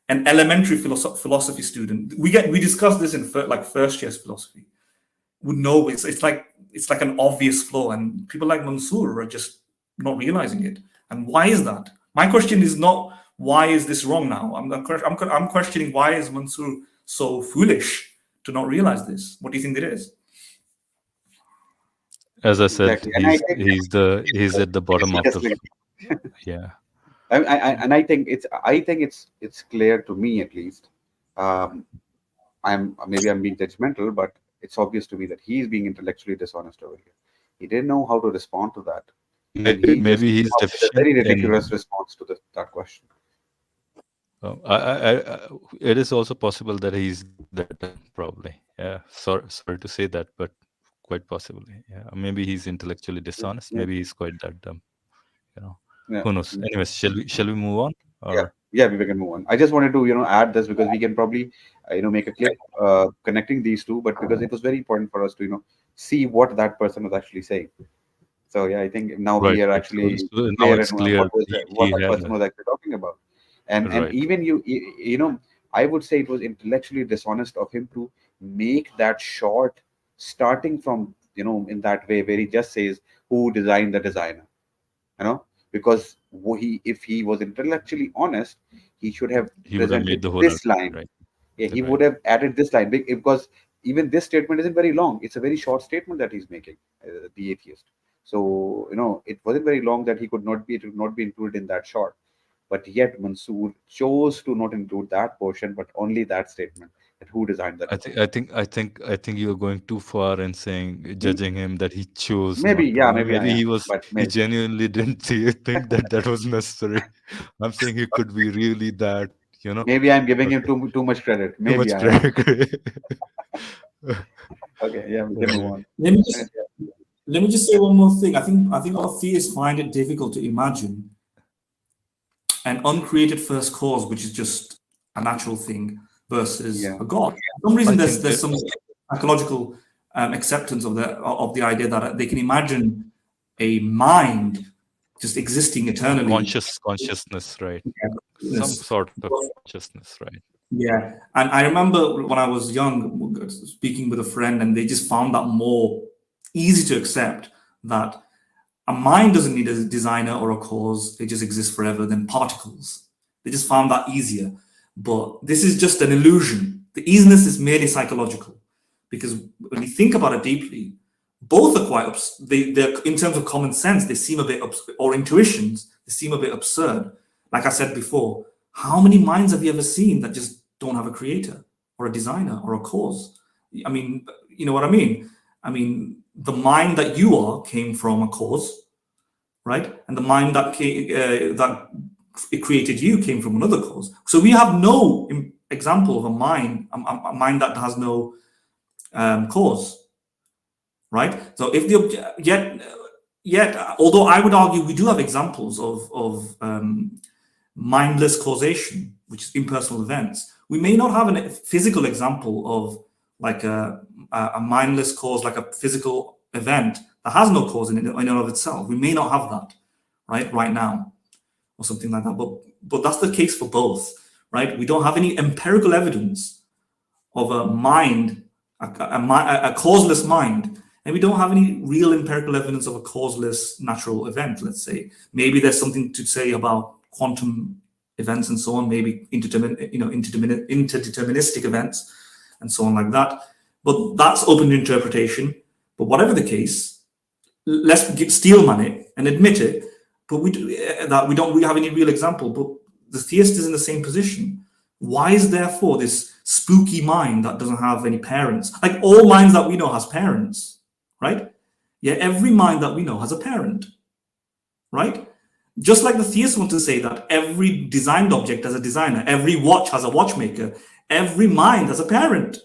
Speaker 2: an elementary philosophy student, we discussed this in first year's philosophy, would know it's like an obvious flaw, and people like Mansur are just not realizing it. And why is that? My question is not why is this wrong now. I'm questioning, why is Mansur so foolish to not realize this? What do you think it is?
Speaker 1: As I said,
Speaker 3: Exactly.
Speaker 1: he's at the bottom of the yeah.
Speaker 3: I think it's clear to me, at least. I'm being judgmental, but it's obvious to me that he's being intellectually dishonest over here. He didn't know how to respond to that.
Speaker 1: Maybe he's deficient.
Speaker 3: A very ridiculous response to that question.
Speaker 1: It is also possible that he's that dumb, probably. Yeah, sorry to say that, but quite possibly. Yeah, maybe he's intellectually dishonest.
Speaker 3: Yeah.
Speaker 1: Maybe he's quite that dumb.
Speaker 3: Yeah.
Speaker 1: Who knows? Anyways, shall we move on? Or?
Speaker 3: Yeah, we can move on. I just wanted to add this because we can probably make a clip connecting these two, but because it was very important for us to see what that person was actually saying. So yeah, I think now we are actually
Speaker 1: now it's clear
Speaker 3: what that person was actually talking about. And even I would say it was intellectually dishonest of him to make that short, starting from in that way where he just says who designed the designer, because if he was intellectually honest, he should have presented this line. Right. Yeah, he would have added this line, because even this statement isn't very long. It's a very short statement that he's making, the atheist. So it wasn't very long that it would not be included in that short. But yet Mansur chose to not include that portion, but only that statement. That who designed that?
Speaker 1: I think you're going too far in saying, judging him that he chose.
Speaker 3: Maybe
Speaker 1: he genuinely didn't think that was necessary. I'm saying he could be really that.
Speaker 3: Maybe I'm giving him too much credit. Maybe
Speaker 1: too much credit.
Speaker 3: Okay, yeah, we can move on.
Speaker 2: Let me just say one more thing. I think a lot of theists find it difficult to imagine an uncreated first cause, which is just a natural thing, versus a God. For some reason, there's some psychological acceptance of the idea that they can imagine a mind just existing eternally.
Speaker 1: Consciousness, right? Yeah. Some sort of consciousness, right?
Speaker 2: Yeah. And I remember when I was young, speaking with a friend, and they just found that more easy to accept, that a mind doesn't need a designer or a cause. They just exist forever than particles. They just found that easier. But this is just an illusion. The easiness is merely psychological, because when you think about it deeply, both are quite they're in terms of common sense, they seem a bit or intuitions, they seem a bit absurd. Like I said before, how many minds have you ever seen that just don't have a creator or a designer or a cause? I mean, you know what I mean? I mean, the mind that you are came from a cause, right? And the mind that it created you came from another cause. So we have no example of a mind that has no cause, right? So if yet, although I would argue we do have examples of mindless causation, which is impersonal events, we may not have a physical example of like a mindless cause, like a physical event that has no cause in and of itself. We may not have that right now, or something like that. But that's the case for both, right? We don't have any empirical evidence of a mind, a causeless mind, and we don't have any real empirical evidence of a causeless natural event. Let's say maybe there's something to say about quantum events and so on, maybe interdeterministic events and so on like that. But that's open to interpretation. But whatever the case, let's steelman it and admit it. But we don't really have any real example. But the theist is in the same position. Why is therefore this spooky mind that doesn't have any parents. Like all minds that we know has parents, right? Yeah, every mind that we know has a parent, right? Just like the theists want to say that every designed object has a designer, every watch has a watchmaker, every mind has a parent.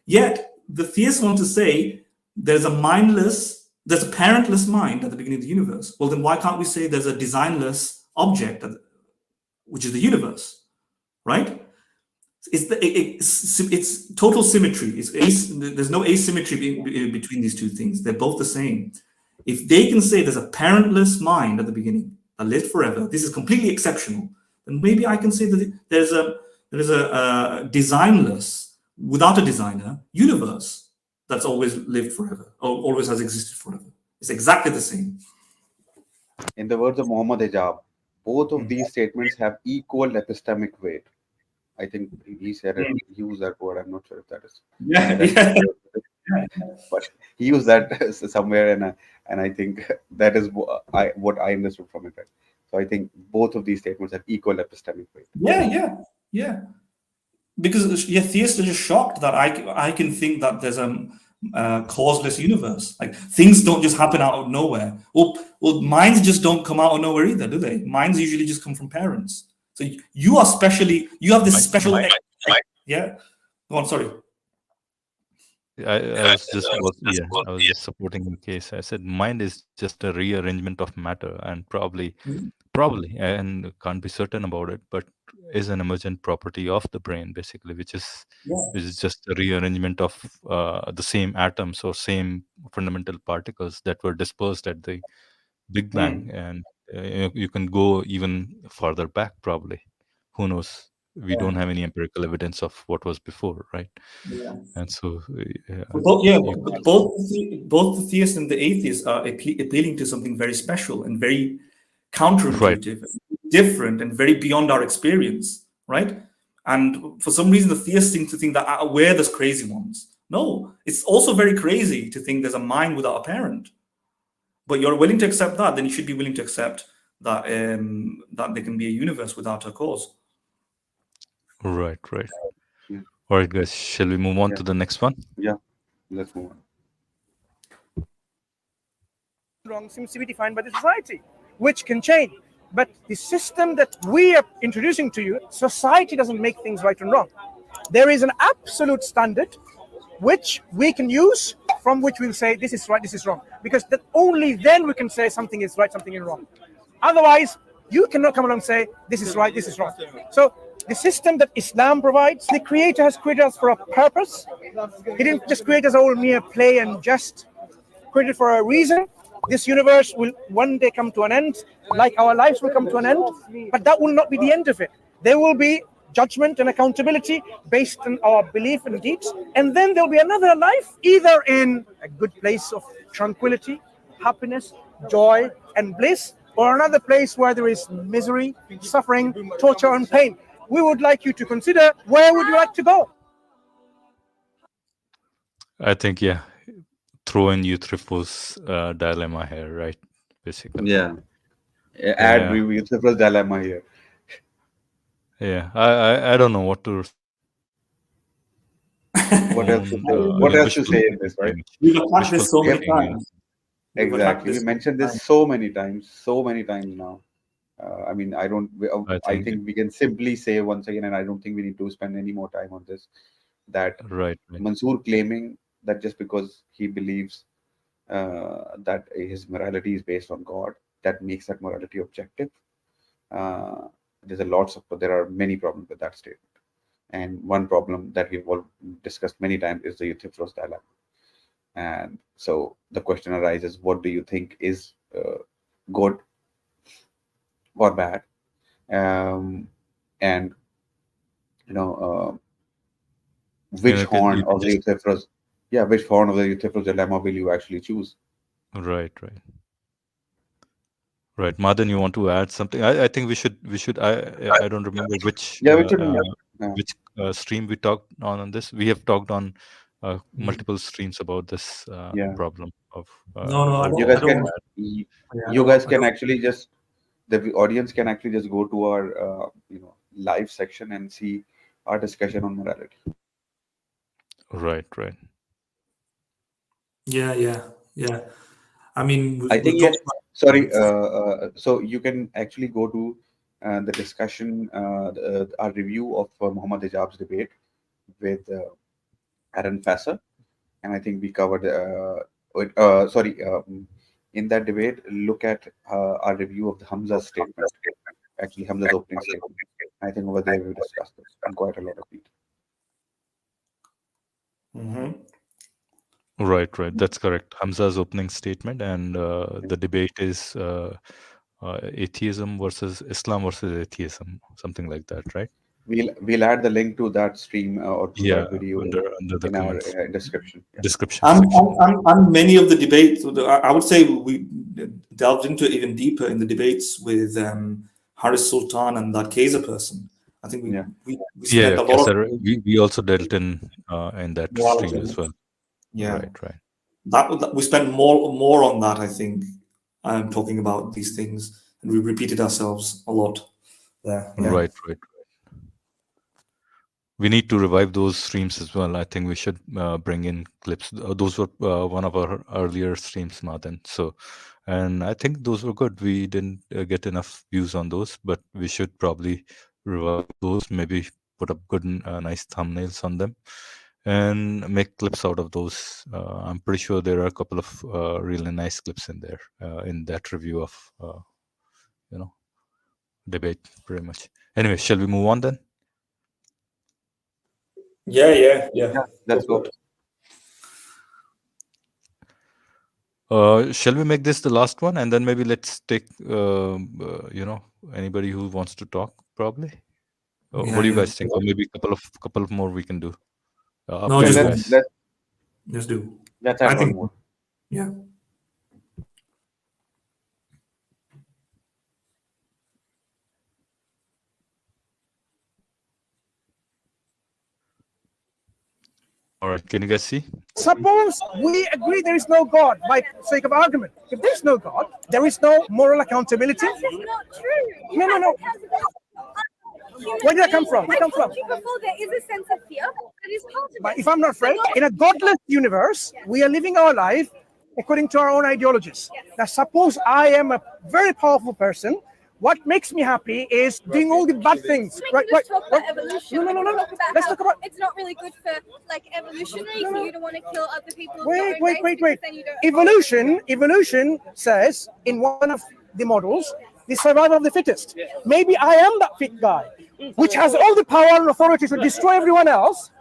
Speaker 2: Yet the theists want to say there's a parentless mind at the beginning of the universe. Well, then why can't we say there's a designless object, which is the universe, right? It's total symmetry. There's no asymmetry between these two things. They're both the same. If they can say there's a parentless mind at the beginning that lived forever, this is completely exceptional, then maybe I can say that there's a designless, without a designer, universe that's always lived forever, or always has existed forever. It's exactly the same.
Speaker 3: In the words of Muhammad Hijab, both of these statements have equal epistemic weight. I think he said it. He used that word. I'm not sure if that is. But he used that somewhere, and I think that is what I understood from it. Right? So I think both of these statements have equal epistemic weight.
Speaker 2: Yeah. Because theists are just shocked that I can think that there's a causeless universe. Like things don't just happen out of nowhere. Well, minds just don't come out of nowhere either, do they? Minds usually just come from parents. So you have this special. Yeah. Go on. Sorry.
Speaker 1: I was just supporting the case. I said mind is just a rearrangement of matter, and probably, and can't be certain about it, but is an emergent property of the brain, basically, which is just a rearrangement of the same atoms or same fundamental particles that were dispersed at the Big Bang, and you can go even farther back, probably. Who knows? We don't have any empirical evidence of what was before, right? And so,
Speaker 2: both the theists and the atheists are appealing to something very special and very counterintuitive, different, and very beyond our experience, right? And for some reason, the theists seem to think that we're the crazy ones. No, it's also very crazy to think there's a mind without a parent. But you're willing to accept that, then you should be willing to accept that that there can be a universe without a cause.
Speaker 1: Right. All right, guys, shall we move on to the next one?
Speaker 3: Yeah, let's move on.
Speaker 4: Wrong seems to be defined by the society, which can change. But the system that we are introducing to you, society doesn't make things right and wrong. There is an absolute standard which we can use, from which we'll say this is right, this is wrong. Because that only then we can say something is right, something is wrong. Otherwise, you cannot come along and say this is right, this is wrong. So the system that Islam provides, the Creator has created us for a purpose. He didn't just create us all mere play and just created for a reason. This universe will one day come to an end, like our lives will come to an end, but that will not be the end of it. There will be judgment and accountability based on our belief and deeds, and then there'll be another life, either in a good place of tranquility, happiness, joy, and bliss, or another place where there is misery, suffering, torture, and pain. We would like you to consider, where would you like to go?
Speaker 1: I think, throw in Euthyphro's dilemma here, right? Basically.
Speaker 3: Yeah. Add Euthyphro's dilemma here.
Speaker 1: Yeah, I don't know what to.
Speaker 3: What else to say? What else to say in this, right?
Speaker 2: We've attacked this so many times.
Speaker 3: Exactly. We mentioned this so many times now. I mean, I think we can simply say once again, and I don't think we need to spend any more time on this, that Mansur claiming that just because he believes that his morality is based on God, that makes that morality objective. There are many problems with that statement. And one problem that we've all discussed many times is the Euthyphro's dilemma. And so the question arises, what do you think is good or bad? And which horn of the Euthyphro's dilemma will you actually choose?
Speaker 1: Right. Madan, you want to add something? I think we should. I don't remember which which stream we talked on this. We have talked on multiple streams about this problem of.
Speaker 3: You guys can actually just, the audience can actually just go to our live section and see our discussion on morality.
Speaker 1: Right.
Speaker 2: Yeah. I mean,
Speaker 3: I
Speaker 2: we've
Speaker 3: think
Speaker 2: talked
Speaker 3: yes. Sorry. So you can actually go to the discussion, our review of Muhammad Hijab's debate with Aaron Fasser, and I think we covered. In that debate, look at our review of the Hamza's statement. Actually, Hamza's opening statement. I think over there we discussed this in quite a lot of detail.
Speaker 1: Right. That's correct. Hamza's opening statement, and the debate is atheism versus Islam versus atheism, something like that, right?
Speaker 3: We'll add the link to that stream or to
Speaker 1: Yeah,
Speaker 3: that video
Speaker 1: under the
Speaker 3: in our
Speaker 1: comments
Speaker 3: description. Yeah.
Speaker 1: description section.
Speaker 2: and many of the debates, I would say we delved into it even deeper in the debates with Haris Sultan and that Kaiser person. I think we spent a lot
Speaker 1: Kesar, we also dealt in that
Speaker 2: Morality.
Speaker 1: stream as well.
Speaker 2: Yeah.
Speaker 1: Right.
Speaker 2: That we spent more on that, I think, talking about these things, and we repeated ourselves a lot there. Yeah.
Speaker 1: Right. We need to revive those streams as well. I think we should bring in clips. Those were one of our earlier streams, Madan. So, and I think those were good. We didn't get enough views on those, but we should probably revive those. Maybe put up good, nice thumbnails on them, and make clips out of those. I'm pretty sure there are a couple of really nice clips in there in that review of debate. Pretty much. Anyway, shall we move on then?
Speaker 2: Yeah.
Speaker 3: Let's go.
Speaker 1: Shall we make this the last one, and then maybe let's take anybody who wants to talk, probably. What do you guys think? Or maybe a couple of more we can do.
Speaker 2: No, just do.
Speaker 3: Let's add one more.
Speaker 2: Yeah.
Speaker 1: All right, can you guys see?
Speaker 4: Suppose we agree there is no God, by sake of argument. If there is no God, there is no moral accountability.
Speaker 6: That's not true.
Speaker 4: No. Where did that come from?
Speaker 6: I told you before, there is a sense of fear that is part of it.
Speaker 4: But if I'm not afraid, in a godless universe, we are living our life according to our own ideologies. Now, suppose I am a very powerful person. What makes me happy is doing all the bad things.
Speaker 6: Right. Talk about evolution.
Speaker 4: No.
Speaker 6: Let's talk about it's not really good for evolutionary for you to want to kill other people.
Speaker 4: Wait. Evolution says in one of the models, the survival of the fittest. Maybe I am that fit guy, which has all the power and authority to destroy everyone else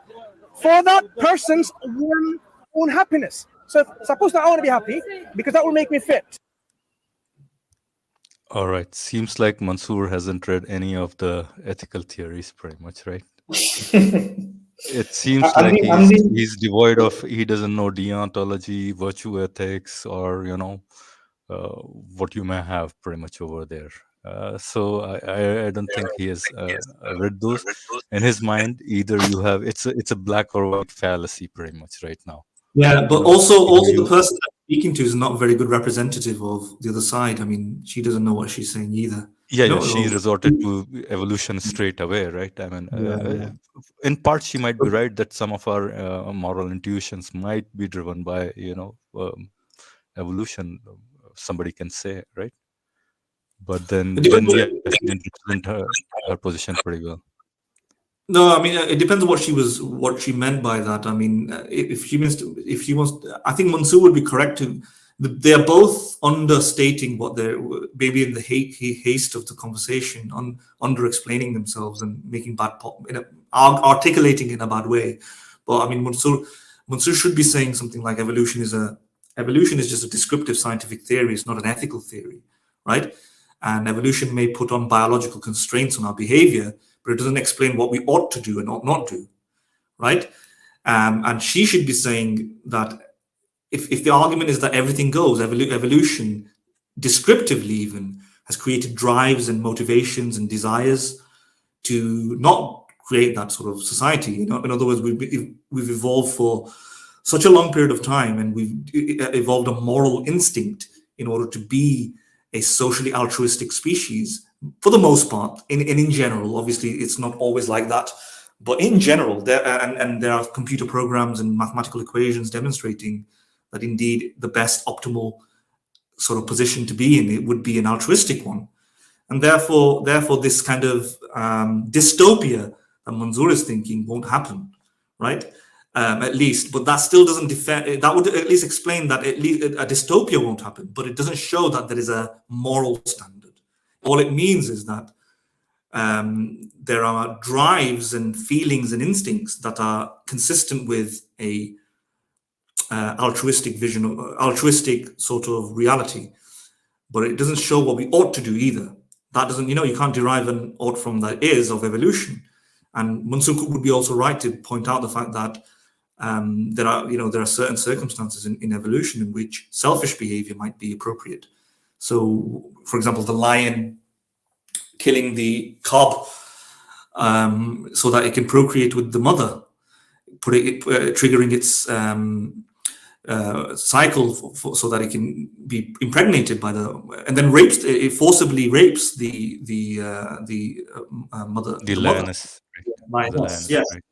Speaker 4: for that person's own happiness. So suppose that I want to be happy because that will make me fit.
Speaker 1: All right. Seems like Mansur hasn't read any of the ethical theories, pretty much, right? It seems like he's devoid of. He doesn't know deontology, virtue ethics, or what you may have pretty much over there. So I don't think he has read those. In his mind, either you have it's a black or white fallacy, pretty much right now.
Speaker 2: Yeah, but also the person I'm speaking to is not a very good representative of the other side. I mean, she doesn't know what she's saying either.
Speaker 1: Yeah, she resorted to evolution straight away, right? I mean, in part, she might be right that some of our moral intuitions might be driven by, evolution. Somebody can say, right? But then she didn't represent her position pretty well.
Speaker 2: No, I mean it depends on what she meant by that. I mean, if she wants, I think Mansur would be correct to. They are both understating what they're maybe in the haste of the conversation, under-explaining themselves and making articulating in a bad way. But I mean, Mansur should be saying something like evolution is just a descriptive scientific theory. It's not an ethical theory, right? And evolution may put on biological constraints on our behavior, but it doesn't explain what we ought to do and ought not do, right? And she should be saying that if the argument is that everything goes, evolution, descriptively even, has created drives and motivations and desires to not create that sort of society. In other words, we've evolved for such a long period of time, and we've evolved a moral instinct in order to be a socially altruistic species for the most part. In general, obviously, it's not always like that, But in general, there are computer programs and mathematical equations demonstrating that indeed the best optimal sort of position to be in it would be an altruistic one. And therefore this kind of dystopia that Mansur is thinking won't happen, right? At least, but that still doesn't defend. That would at least explain that at least a dystopia won't happen, but it doesn't show that there is a moral standard. All it means is that there are drives and feelings and instincts that are consistent with a altruistic vision, altruistic sort of reality, but it doesn't show what we ought to do either. That doesn't, you can't derive an ought from the is of evolution. And Mansur would be also right to point out the fact that there are certain circumstances in evolution in which selfish behavior might be appropriate. So, for example, the lion killing the cub so that it can procreate with the mother, triggering its cycle so that it can be impregnated by and then it forcibly rapes the mother.
Speaker 1: The lioness. Right. The lioness,
Speaker 2: Yes.
Speaker 1: right.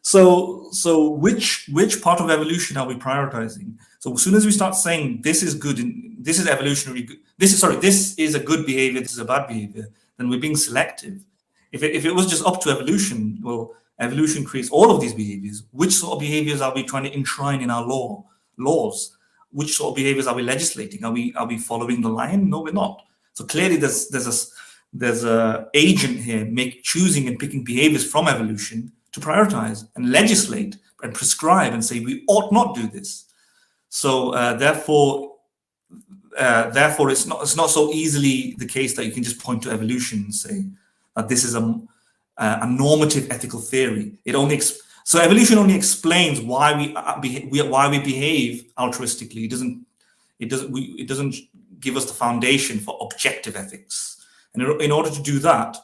Speaker 2: So which part of evolution are we prioritizing? So as soon as we start saying this is good and this is evolutionary, this is a good behavior, this is a bad behavior, then we're being selective. If it was just up to evolution, well, evolution creates all of these behaviors. Which sort of behaviors are we trying to enshrine in our laws? Which sort of behaviors are we legislating? Are we following the line? No, we're not. So clearly there's a agent here choosing and picking behaviors from evolution to prioritize and legislate and prescribe and say we ought not do this. So therefore it's not so easily the case that you can just point to evolution and say that this is a normative ethical theory. So evolution only explains why we behave altruistically. It doesn't give us the foundation for objective ethics. And in order to do that,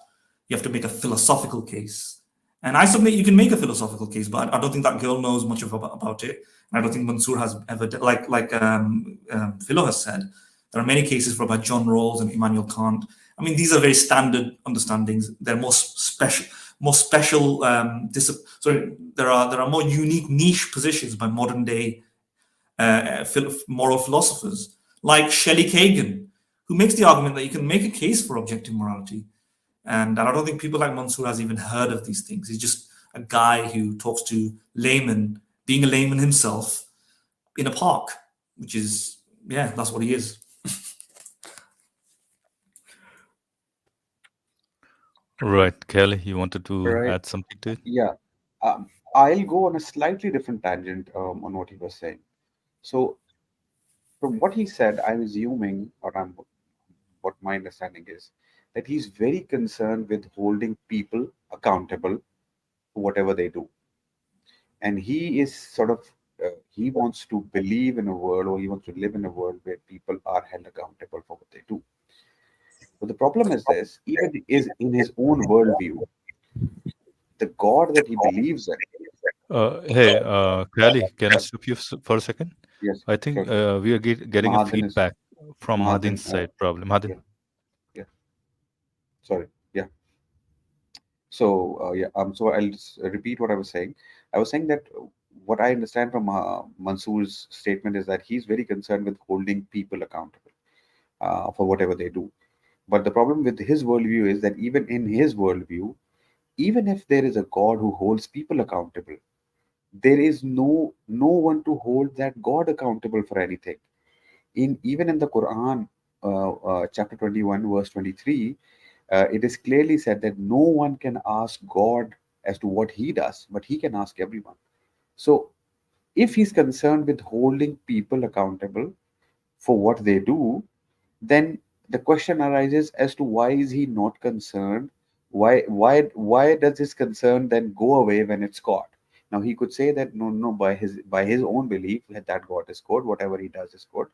Speaker 2: you have to make a philosophical case. And I submit you can make a philosophical case, but I don't think that girl knows much about it. And I don't think Mansur has ever, like Philo has said, there are many cases whereby John Rawls and Immanuel Kant. I mean, these are very standard understandings. They're more special. There are more unique niche positions by modern day moral philosophers, like Shelley Kagan, who makes the argument that you can make a case for objective morality. And I don't think people like Mansur has even heard of these things. He's just a guy who talks to laymen, being a layman himself, in a park, which is, that's what he is.
Speaker 1: Right. Kelly, you wanted to add something to it?
Speaker 3: Yeah. I'll go on a slightly different tangent on what he was saying. So, from what he said, I'm assuming, what my understanding is, that he's very concerned with holding people accountable for whatever they do. And he is sort of, he wants to believe in a world, or he wants to live in a world where people are held accountable for what they do. But the problem is this, even is in his own worldview, the God that he believes in.
Speaker 1: Hey, Kelly, can I stop you for a second?
Speaker 3: Yes.
Speaker 1: I think
Speaker 3: sure.
Speaker 1: we are getting a feedback from Mahadin's side. Problem, Mahadin.
Speaker 3: Yeah. Sorry. Yeah. So so I'll just repeat what I was saying. I was saying that what I understand from Mansur's statement is that he's very concerned with holding people accountable for whatever they do. But the problem with his worldview is that even in his worldview, even if there is a God who holds people accountable, there is no one to hold that God accountable for anything. Even in the Quran, chapter 21, verse 23, it is clearly said that no one can ask God as to what he does, but he can ask everyone. So if he's concerned with holding people accountable for what they do, then the question arises as to why is he not concerned? Why does his concern then go away when it's God? Now he could say that no, by his own belief that God is good, whatever he does is good.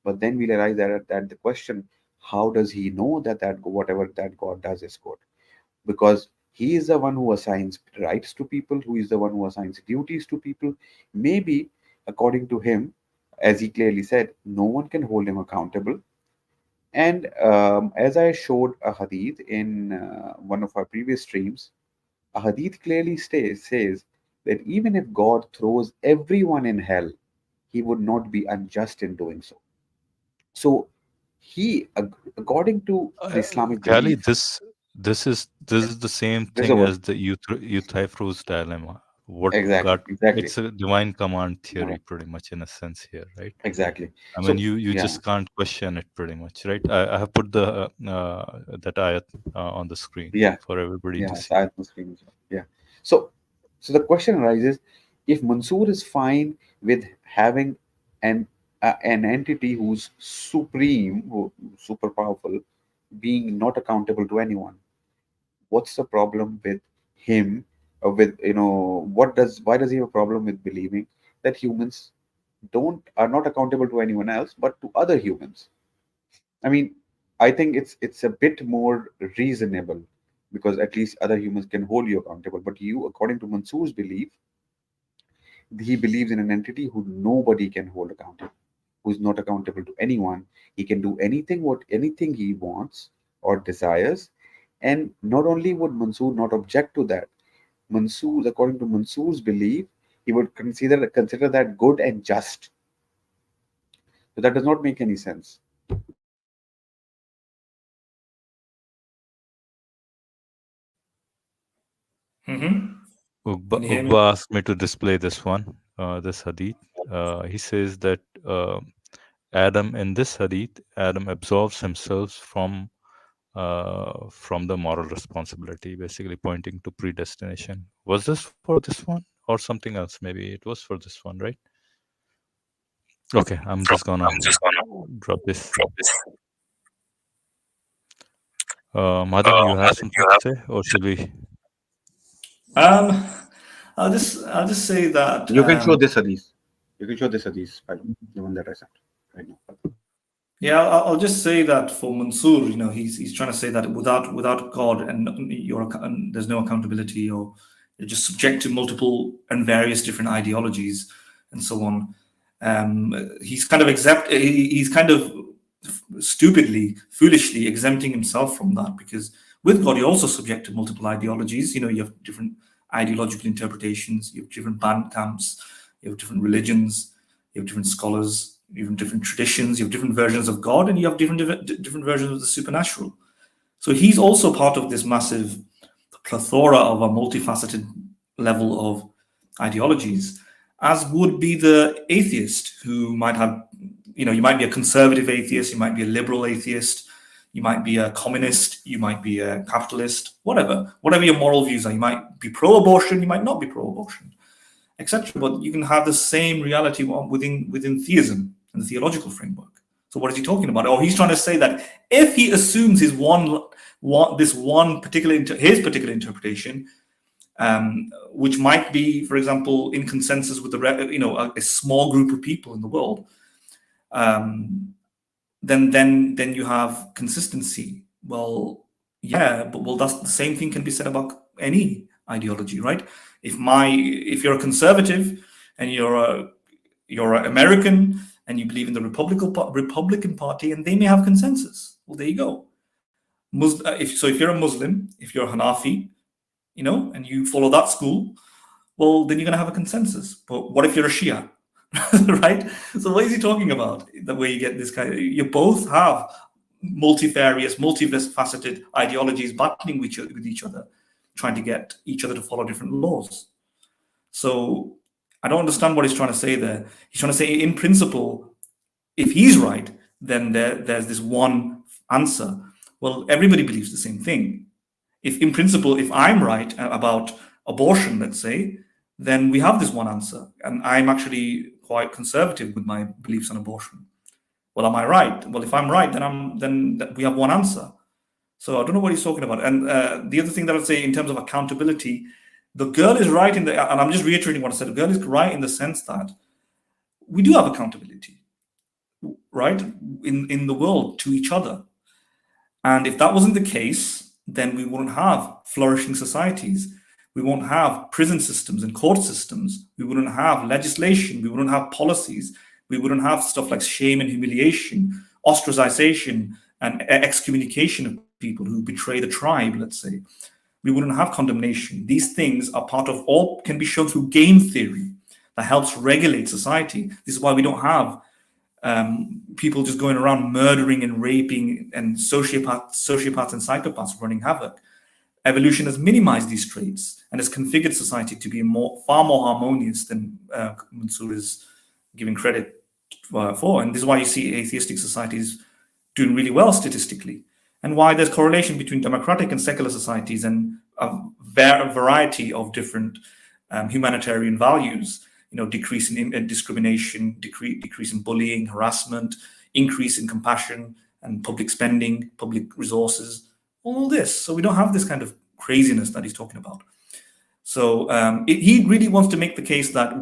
Speaker 3: But then we realize that the question, how does he know that whatever that God does is good? Because he is the one who assigns rights to people, who is the one who assigns duties to people. Maybe according to him, as he clearly said, no one can hold him accountable. And as I showed a hadith in one of our previous streams, a hadith clearly says that even if God throws everyone in hell, he would not be unjust in doing so. So according to the Islamic
Speaker 1: Kali,
Speaker 3: belief,
Speaker 1: this is the same
Speaker 3: there's a
Speaker 1: thing
Speaker 3: word.
Speaker 1: as the Euthyphro's dilemma. What
Speaker 3: Exactly,
Speaker 1: God,
Speaker 3: exactly.
Speaker 1: it's a divine command
Speaker 3: No,
Speaker 1: theory, pretty much in a sense here, right?
Speaker 3: exactly.
Speaker 1: I mean,
Speaker 3: So
Speaker 1: you
Speaker 3: yeah,
Speaker 1: just can't question it, pretty much, right? I have put the that ayat on the screen
Speaker 3: yeah,
Speaker 1: for everybody to
Speaker 3: yeah.
Speaker 1: see.
Speaker 3: That must be yeah. So the question arises: if Mansur is fine with having an an entity who's supreme, super powerful, being not accountable to anyone, what's the problem with him? With why does he have a problem with believing that humans don't are not accountable to anyone else but to other humans? I mean, I think it's a bit more reasonable, because at least other humans can hold you accountable. But you, according to Mansur's belief, he believes in an entity who nobody can hold accountable, who's not accountable to anyone. He can do anything he wants or desires. And not only would Mansur not object to that, according to Mansur's belief, he would consider that good and just. So that does not make any sense.
Speaker 2: Mm-hmm.
Speaker 1: Ugba,
Speaker 2: Can you hear me?
Speaker 1: Ugba asked me to display this one, this hadith. He says that in this hadith, Adam absolves himself from the moral responsibility, basically pointing to predestination. Was this for this one or something else? Maybe it was for this one, right? Okay, I'm just gonna drop this. Madam, you have something to say, or should we?
Speaker 2: Um, I'll just say that
Speaker 3: You can show this hadith. You can show this hadith, the one that I sent right now.
Speaker 2: yeah, I'll just say that for Mansur, he's trying to say that without God and there's no accountability, or you're just subject to multiple and various different ideologies and so on. He's kind of he's kind of stupidly, foolishly exempting himself from that, because with God you're also subject to multiple ideologies. You have different ideological interpretations, you have different band camps, you have different religions, you have different scholars, you have different traditions, you have different versions of God, and you have different versions of the supernatural. So he's also part of this massive plethora of a multifaceted level of ideologies, as would be the atheist, who might have, you might be a conservative atheist, you might be a liberal atheist, you might be a communist, you might be a capitalist, whatever your moral views are. You might be pro-abortion, you might not be pro-abortion, etc. But you can have the same reality within theism and the theological framework. So what is he talking about? Oh, he's trying to say that if he assumes his particular interpretation, which might be, for example, in consensus with a small group of people in the world, then you have consistency. Well, yeah, but that's the same thing can be said about any ideology, right? If you're a conservative and you're an American and you believe in the Republican Party, and they may have consensus. Well, there you go. If you're a Muslim, if you're a Hanafi, and you follow that school, well, then you're going to have a consensus. But what if you're a Shia, right? So what is he talking about? The way you get this kind you both have multifaceted ideologies battling with each other, trying to get each other to follow different laws. So I don't understand what he's trying to say there. He's trying to say, in principle, if he's right, then there's this one answer. Well, everybody believes the same thing. If in principle, if I'm right about abortion, let's say, then we have this one answer. And I'm actually quite conservative with my beliefs on abortion. Well, am I right? Well, if I'm right, then we have one answer. So I don't know what he's talking about. And the other thing that I'd say in terms of accountability, the girl is right and I'm just reiterating what I said. The girl is right in the sense that we do have accountability, right, in the world to each other. And if that wasn't the case, then we wouldn't have flourishing societies. We won't have prison systems and court systems. We wouldn't have legislation. We wouldn't have policies. We wouldn't have stuff like shame and humiliation, ostracization, and excommunication of people who betray the tribe, let's say. we wouldn't have condemnation. These things are part of all, can be shown through game theory that helps regulate society. This is why we don't have people just going around murdering and raping and sociopaths and psychopaths running havoc. Evolution has minimized these traits and has configured society to be far more harmonious than Mansur is giving credit for. And this is why you see atheistic societies doing really well statistically, and why there's correlation between democratic and secular societies and a variety of different humanitarian values. Decrease in discrimination, decrease in bullying, harassment, increase in compassion and public spending, public resources, all this. So we don't have this kind of craziness that he's talking about. So he really wants to make the case that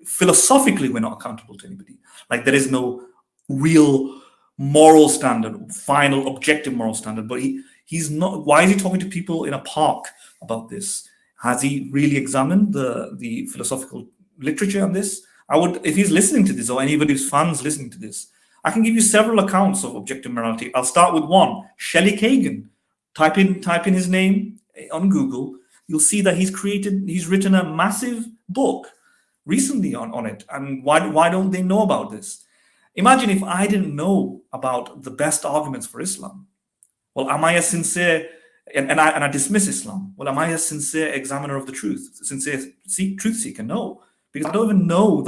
Speaker 2: philosophically we're not accountable to anybody. Like there is no real moral standard, final objective moral standard. But he's not. Why is he talking to people in a park about this? Has he really examined the philosophical literature on this? If he's listening to this, or anybody's fans listening to this, I can give you several accounts of objective morality. I'll start with one. Shelley Kagan. Type in his name on Google. You'll see that he's written a massive book recently on it. And why don't they know about this? Imagine if I didn't know about the best arguments for Islam. Well, am I a sincere, and I dismiss Islam? Well, am I a sincere examiner of the truth? Sincere truth seeker? No, because I don't even know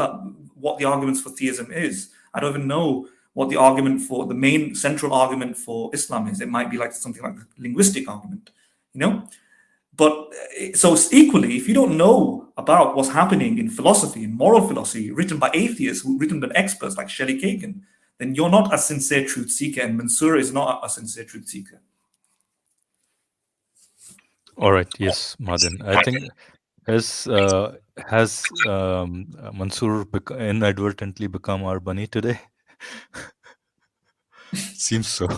Speaker 2: what the arguments for theism is. I don't even know what the main central argument for Islam is. It might be like something like the linguistic argument, But so equally, if you don't know about what's happening in philosophy, in moral philosophy, written by atheists, written by experts like Shelley Kagan, then you're not a sincere truth seeker, and Mansur is not a sincere truth seeker.
Speaker 1: All right. Yes, Madin. I think has Mansur inadvertently become our bunny today? Seems so.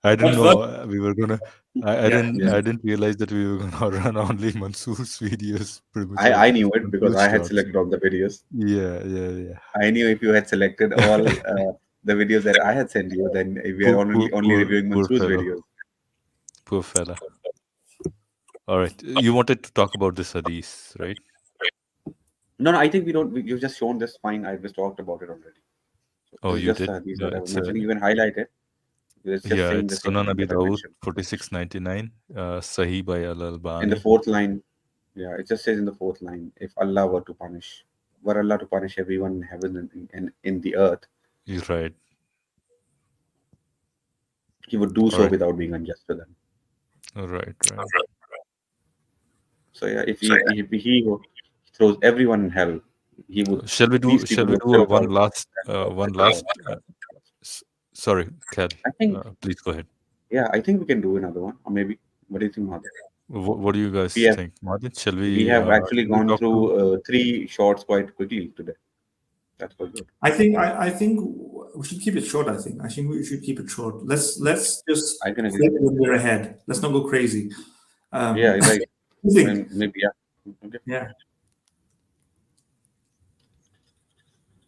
Speaker 1: I didn't know we were gonna. I didn't realize that we were gonna run only Mansur's videos.
Speaker 3: I knew it because I had selected all the videos.
Speaker 1: Yeah.
Speaker 3: I knew if you had selected all the videos that I had sent you, then we are only reviewing Mansur's videos.
Speaker 1: Poor fella. All right, you wanted to talk about this hadith, right?
Speaker 3: No, I think we don't. You've just shown this fine. I just talked about it already.
Speaker 1: Oh, you did.
Speaker 3: You can highlight it. It's
Speaker 1: it's Sunan Abi Dawud 4699, Sahih by Al-Albani.
Speaker 3: In the fourth line, it just says in the fourth line, if Allah were Allah to punish everyone in heaven and in the earth,
Speaker 1: you're right.
Speaker 3: He would do so without being unjust to them.
Speaker 1: Right.
Speaker 3: So if he throws everyone in hell, he would.
Speaker 1: Shall we do one last? Sorry, Kat.
Speaker 3: I think.
Speaker 1: Please go ahead.
Speaker 3: Yeah, I think we can do another one, or maybe. What do you think, Madhu?
Speaker 1: What do you guys think, Madhu? Shall we?
Speaker 3: We have actually gone through 3 shorts quite quickly today. That's quite good.
Speaker 2: I think we should keep it short. I think we should keep it short. Let's just.
Speaker 3: I can agree.
Speaker 2: We're ahead. Let's not go crazy.
Speaker 3: Right. Maybe Okay.
Speaker 2: Yeah.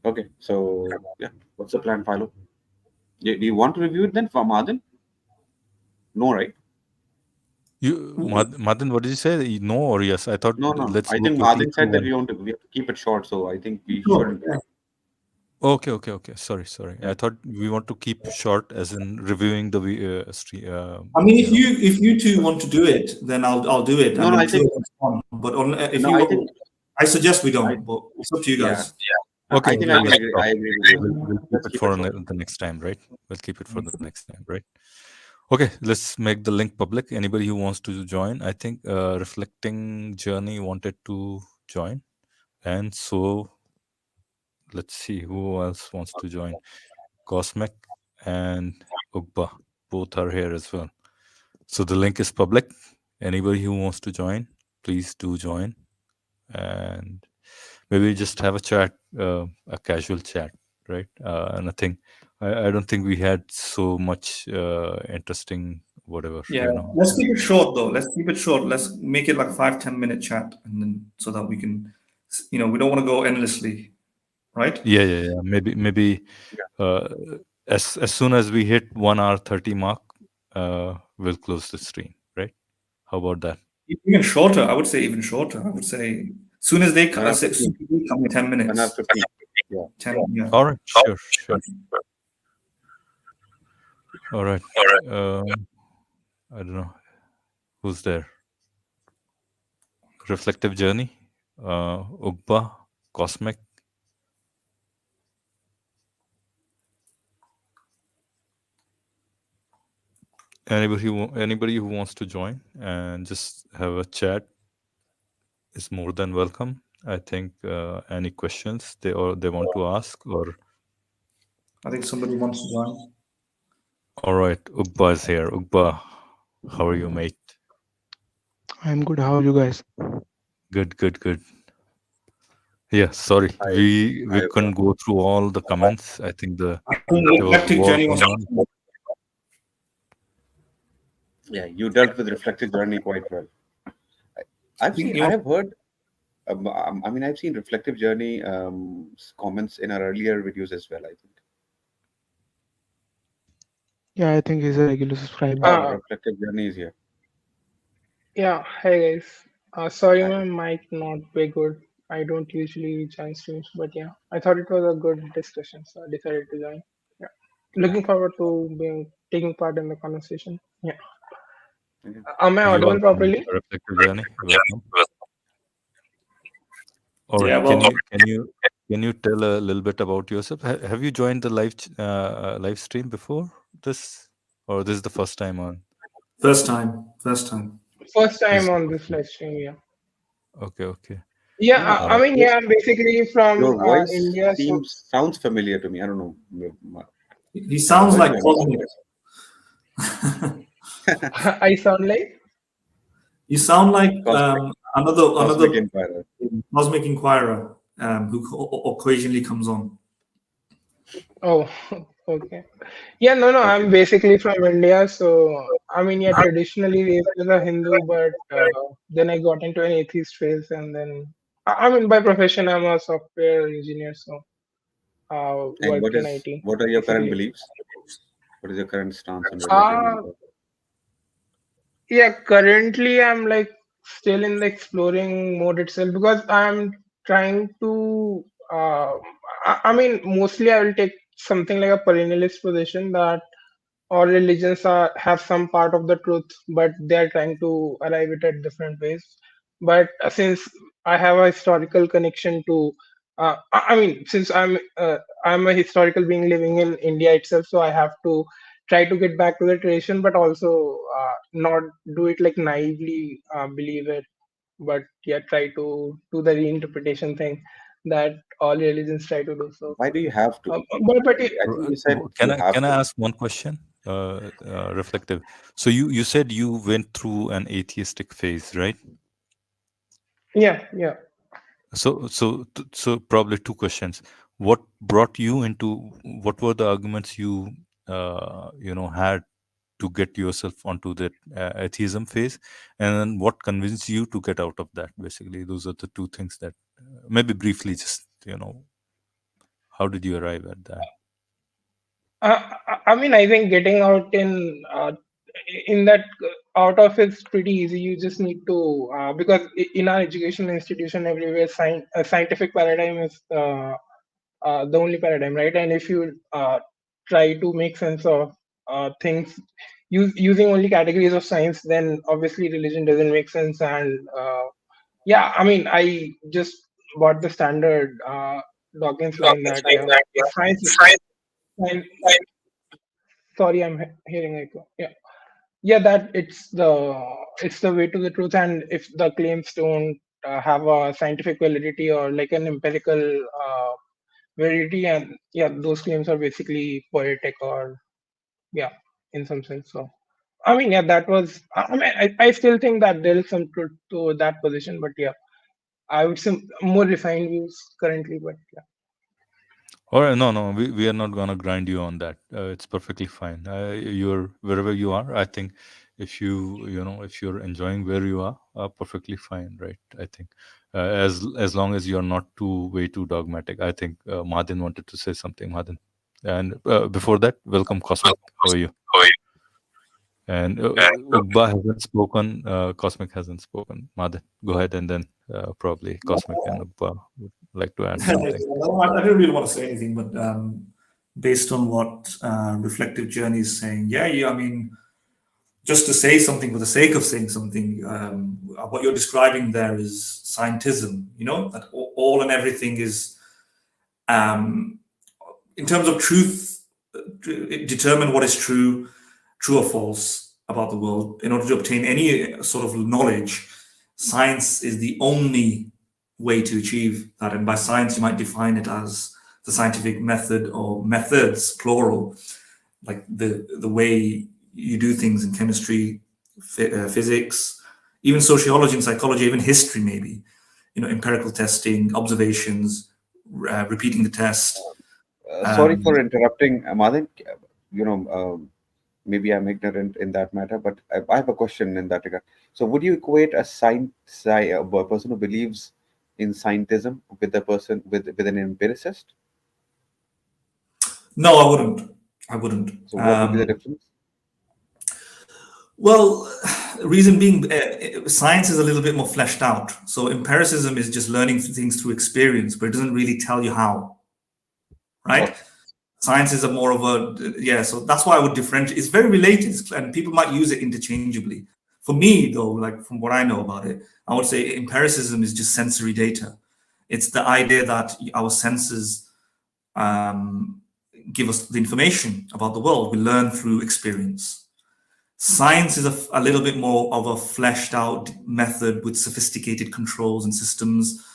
Speaker 3: Okay. So what's the plan, Philo? Do you want to review it then for Madin? No, right?
Speaker 1: Madin, what did you say? No or yes? I thought
Speaker 3: no. I think Madin said that we have to keep it short, so I think we shouldn't.
Speaker 1: Okay. Sorry. I thought we want to keep short, as in reviewing the
Speaker 2: I mean, if you two want to do it, then I'll do it.
Speaker 3: No, I think.
Speaker 2: But I suggest we don't. But it's up to you guys.
Speaker 1: Yeah. Okay.
Speaker 3: I think I agree with you.
Speaker 1: We'll keep it for the next time, right? We'll keep it for the next time, right? Okay. Let's make the link public. Anybody who wants to join, I think Reflecting Journey wanted to join, and so. Let's see who else wants to join. Cosmic and Ugba, both are here as well. So the link is public. Anybody who wants to join, please do join. And maybe just have a chat, a casual chat, right? Nothing. I don't think we had so much interesting whatever.
Speaker 2: Yeah. Let's keep it short though. Let's make it like 5-10 minute chat, and then so that we can, we don't want to go endlessly. Right?
Speaker 1: Yeah. Maybe as soon as we hit 1 hour 30 mark, we'll close the stream. Right? How about that?
Speaker 2: Even shorter. I would say even shorter. I would say soon as they come,
Speaker 3: 1:15.
Speaker 2: 10 minutes.
Speaker 3: 1:15. Yeah.
Speaker 2: 10, yeah.
Speaker 1: All right, sure. All right. I don't know who's there. Reflective Journey, Ugba, Cosmic. Anybody who wants to join and just have a chat is more than welcome. I think any questions they want to ask, or
Speaker 2: I think somebody wants to join.
Speaker 1: all right, Ugba is here. Ugba, how are you, mate?
Speaker 7: I'm good. How are you guys?
Speaker 1: Good. Yeah, sorry,
Speaker 3: Hi.
Speaker 1: we couldn't go through all the comments. I think there was
Speaker 2: Reflective
Speaker 1: war
Speaker 2: Journey
Speaker 1: going
Speaker 2: wants
Speaker 1: on.
Speaker 3: Yeah, you dealt with Reflective Journey quite well. I have heard. I mean, I've seen Reflective Journey comments in our earlier videos as well, I think.
Speaker 7: Yeah, I think he's a regular subscriber.
Speaker 3: Reflective Journey is here.
Speaker 4: Yeah, hey guys. Sorry,
Speaker 3: Hi.
Speaker 4: my mic not very good. I don't usually join streams, but yeah, I thought it was a good discussion, so I decided to join. Yeah, looking forward to taking part in the conversation. Yeah,
Speaker 3: Okay.
Speaker 4: am I
Speaker 1: You're
Speaker 4: audible
Speaker 1: welcome,
Speaker 4: properly?
Speaker 1: Reflective Journey. Welcome. All right.
Speaker 2: Yeah, well,
Speaker 1: Can you tell a little bit about yourself? Have you joined the live stream before this, or this is the first time on?
Speaker 2: first time.
Speaker 4: First
Speaker 1: This
Speaker 4: time
Speaker 1: is
Speaker 4: on this live stream. Yeah.
Speaker 1: okay.
Speaker 4: Yeah,
Speaker 3: No,
Speaker 4: I mean, yeah, I'm basically from
Speaker 3: your voice
Speaker 4: India, so
Speaker 3: sounds familiar to me. I don't know.
Speaker 2: He sounds like Cosmic.
Speaker 4: I sound like.
Speaker 2: You sound like another
Speaker 3: Cosmic Inquirer.
Speaker 2: Cosmic Inquirer who occasionally comes on.
Speaker 4: Oh, okay. Yeah, no, I'm basically from India. So, I mean, yeah, traditionally raised as a Hindu, but then I got into an atheist phase. And then, I mean, by profession, I'm a software engineer. So,
Speaker 3: And
Speaker 4: work in IT.
Speaker 3: what are your current
Speaker 4: Basically.
Speaker 3: beliefs? What is your current stance on
Speaker 4: Uh,
Speaker 3: religion?
Speaker 4: yeah, currently I'm like still in the exploring mode itself because I'm trying to. I mean, mostly I will take something like a perennialist position that all religions have some part of the truth, but they're trying to arrive it at different ways. But since I have a historical connection to, I mean, since I'm a historical being living in India itself, so I have to try to get back to the tradition, but also not do it like naively believe it, but yeah, try to do the reinterpretation thing that all religions try to do. So,
Speaker 3: Why do you have to?
Speaker 4: but
Speaker 3: I think you said
Speaker 1: Can
Speaker 3: you have
Speaker 1: I
Speaker 3: to.
Speaker 1: ask one question? Reflective. So you said you went through an atheistic phase, right?
Speaker 4: yeah.
Speaker 1: So probably two questions. What brought you into? What were the arguments you had to get yourself onto that atheism phase, and then what convinced you to get out of that? Basically, those are the two things that maybe briefly, just how did you arrive at that?
Speaker 4: I mean, I think getting out in that out of it's pretty easy. You just need to because in our educational institution everywhere, scientific paradigm is the only paradigm, right? And if you try to make sense of things using only categories of science, then obviously religion doesn't make sense. And yeah, I mean, I just bought the standard Dawkins line that science is science. Sorry, I'm hearing echo. Yeah, that it's the way to the truth, and if the claims don't have a scientific validity or like an empirical validity, and yeah, those claims are basically poetic or yeah, in some sense. So, I mean, yeah, that was. I mean, I still think that there is some truth to that position, but yeah, I would say more refined views currently, but yeah.
Speaker 1: All right, no, we are not gonna grind you on that. It's perfectly fine. You're wherever you are. I think if if you're enjoying where you are, perfectly fine, right? I think as long as you're not way too dogmatic. I think Madin wanted to say something. Madin, and before that, welcome Cosmic. How are you? And Ugba hasn't spoken, Cosmic hasn't spoken. Madhu, go ahead, and then probably Cosmic and Ugba would like to add something.
Speaker 2: I don't really want to say anything, but based on what Reflective Journey is saying, yeah, I mean, just to say something for the sake of saying something, what you're describing there is scientism, that all and everything is, in terms of truth, determine what is true or false about the world. In order to obtain any sort of knowledge, science is the only way to achieve that. And by science, you might define it as the scientific method or methods, plural, like the way you do things in chemistry, physics, even sociology and psychology, even history, maybe, empirical testing, observations, repeating the test.
Speaker 3: Sorry for interrupting, Madhin. Maybe I'm ignorant in that matter, but I have a question in that regard. So, would you equate a person who believes in scientism with a person with an empiricist?
Speaker 2: No, I wouldn't.
Speaker 3: So, what would be the difference?
Speaker 2: Well, reason being, science is a little bit more fleshed out. So empiricism is just learning things through experience, but it doesn't really tell you how, right?
Speaker 3: Okay.
Speaker 2: Science is a more of a, so that's why I would differentiate. It's very related, and people might use it interchangeably. For me, though, like from what I know about it, I would say empiricism is just sensory data. It's the idea that our senses give us the information about the world. We learn through experience. Science is a little bit more of a fleshed out method with sophisticated controls and systems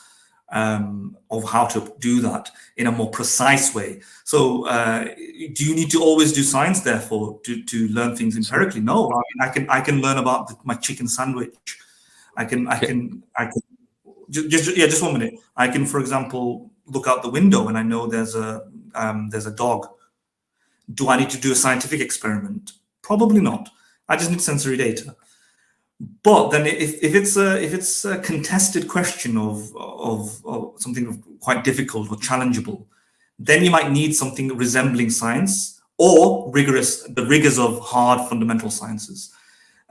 Speaker 2: of how to do that in a more precise way. So do you need to always do science, therefore, to learn things empirically? No, I mean, I can learn about my chicken sandwich. I can just 1 minute. I can, for example, look out the window and I know there's a dog. Do I need to do a scientific experiment? Probably not. I just need sensory data. But then, if it's a contested question of something quite difficult or challengeable, then you might need something resembling science or the rigors of hard fundamental sciences.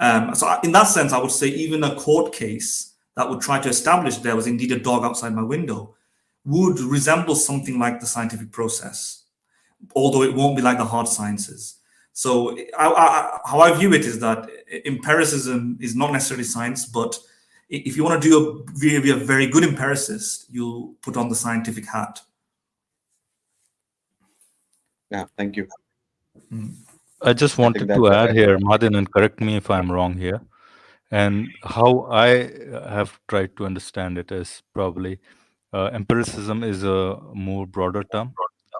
Speaker 2: So, in that sense, I would say even a court case that would try to establish there was indeed a dog outside my window would resemble something like the scientific process, although it won't be like the hard sciences. So how I view it is that empiricism is not necessarily science, but if you want to be a very good empiricist, you'll put on the scientific hat.
Speaker 3: Yeah, thank you.
Speaker 1: I just wanted to add here, Madhin, and correct me if I'm wrong here. And how I have tried to understand it is probably empiricism is a more broader term,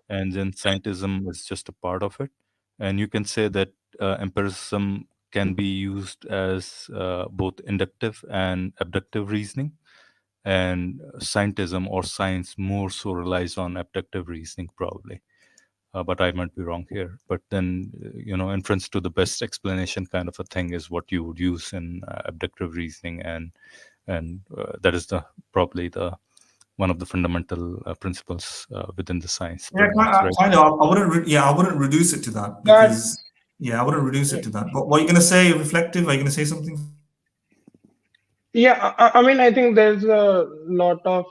Speaker 1: and then scientism is just a part of it. And you can say that empiricism can be used as both inductive and abductive reasoning, and scientism or science more so relies on abductive reasoning probably. But I might be wrong here. But then, inference to the best explanation kind of a thing is what you would use in abductive reasoning, and that is probably one of the fundamental principles within the science.
Speaker 2: Yeah, I know. I wouldn't reduce it to that because I wouldn't reduce it to that. But what are you going to say? Reflective? Are you going to say something?
Speaker 7: Yeah, I mean, I think there's a lot of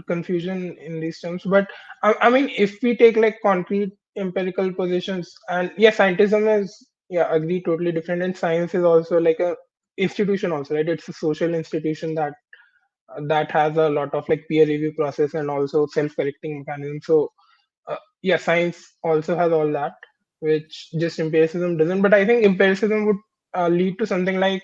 Speaker 7: confusion in these terms. But I mean, if we take like concrete empirical positions, and scientism is agree totally different, and science is also like a institution also, right? It's a social institution that has a lot of like peer review process and also self-correcting mechanism. So science also has all that, which just empiricism doesn't. But I think empiricism would lead to something like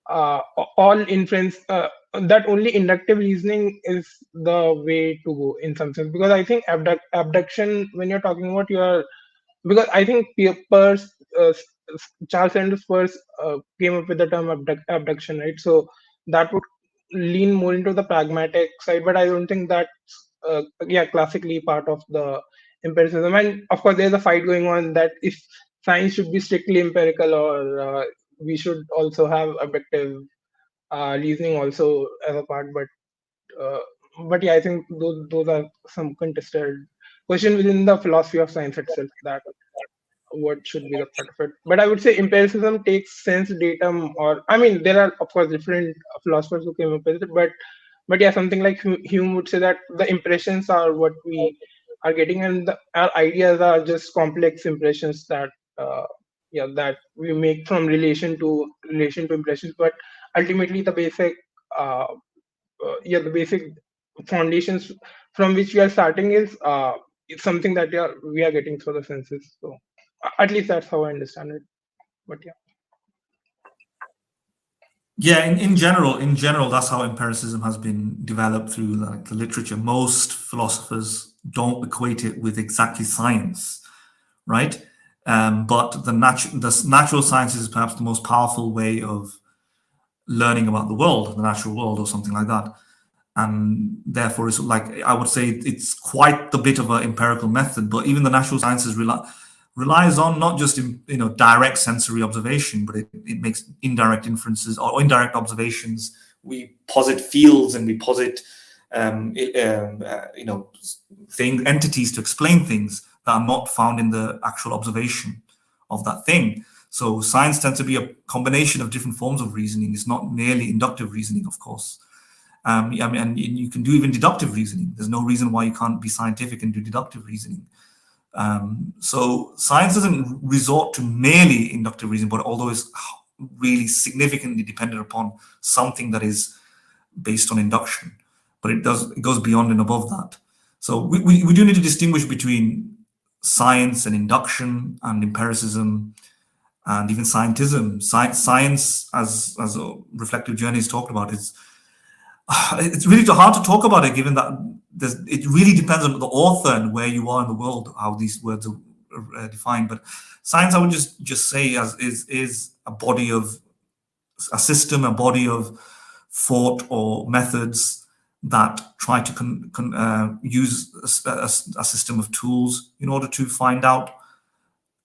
Speaker 7: all inference, that only inductive reasoning is the way to go in some sense, because I think abduction, when you're talking about because I think Peirce, Charles Sanders Peirce came up with the term abduction, right? So that would lean more into the pragmatic side, but I don't think that's classically part of the empiricism. And of course, there's a fight going on that if science should be strictly empirical or we should also have abductive reasoning also as a part. But I think those are some contested question within the philosophy of science itself, that what should be the part of it. But I would say empiricism takes sense datum, or I mean, there are of course different philosophers who came up with it, but yeah, something like Hume would say that the impressions are what we are getting, and our ideas are just complex impressions that that we make from relation to impressions. But ultimately, the basic uh, the basic foundations from which we are starting is it's something that we are getting through the senses. So at least that's how I understand it. But yeah.
Speaker 2: Yeah, in general, that's how empiricism has been developed through like the literature. Most philosophers don't equate it with exactly science, right? But the natural sciences is perhaps the most powerful way of learning about the world, the natural world, or something like that. And therefore, it's like I would say it's quite a bit of an empirical method. But even the natural sciences relies on not just direct sensory observation, but it makes indirect inferences or indirect observations. We posit fields and we posit entities to explain things that are not found in the actual observation of that thing. So science tends to be a combination of different forms of reasoning. It's not merely inductive reasoning, of course. And you can do even deductive reasoning. There's no reason why you can't be scientific and do deductive reasoning. So science doesn't resort to merely inductive reasoning, but although it's really significantly dependent upon something that is based on induction, but it goes beyond and above that. So we do need to distinguish between science and induction and empiricism and even scientism. Science, as a reflective journey is talked about, it's really hard to talk about it, given that it really depends on the author and where you are in the world, how these words are defined. But science, I would just say, is a body of a system, a body of thought or methods that try to use a system of tools in order to find out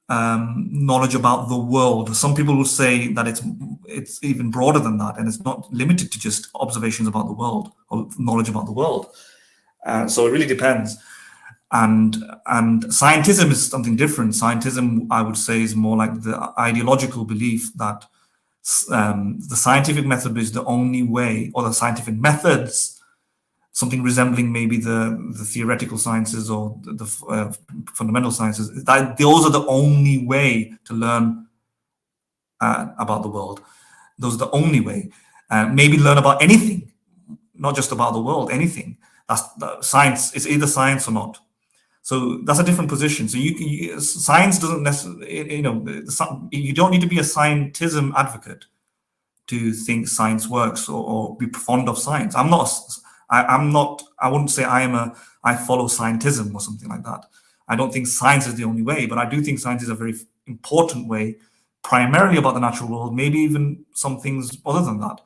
Speaker 2: knowledge about the world. Some people will say that it's even broader than that, and it's not limited to just observations about the world or knowledge about the world. So it really depends. And scientism is something different. Scientism, I would say, is more like the ideological belief that the scientific method is the only way, or the scientific methods, something resembling maybe the theoretical sciences or the fundamental sciences, that those are the only way to learn about the world. Those are the only way. Maybe learn about anything, not just about the world, anything. That's science. It's either science or not. So that's a different position. So science doesn't necessarily, you don't need to be a scientism advocate to think science works or be fond of science. I'm not. I wouldn't say I follow scientism or something like that. I don't think science is the only way, but I do think science is a very important way, primarily about the natural world, maybe even some things other than that,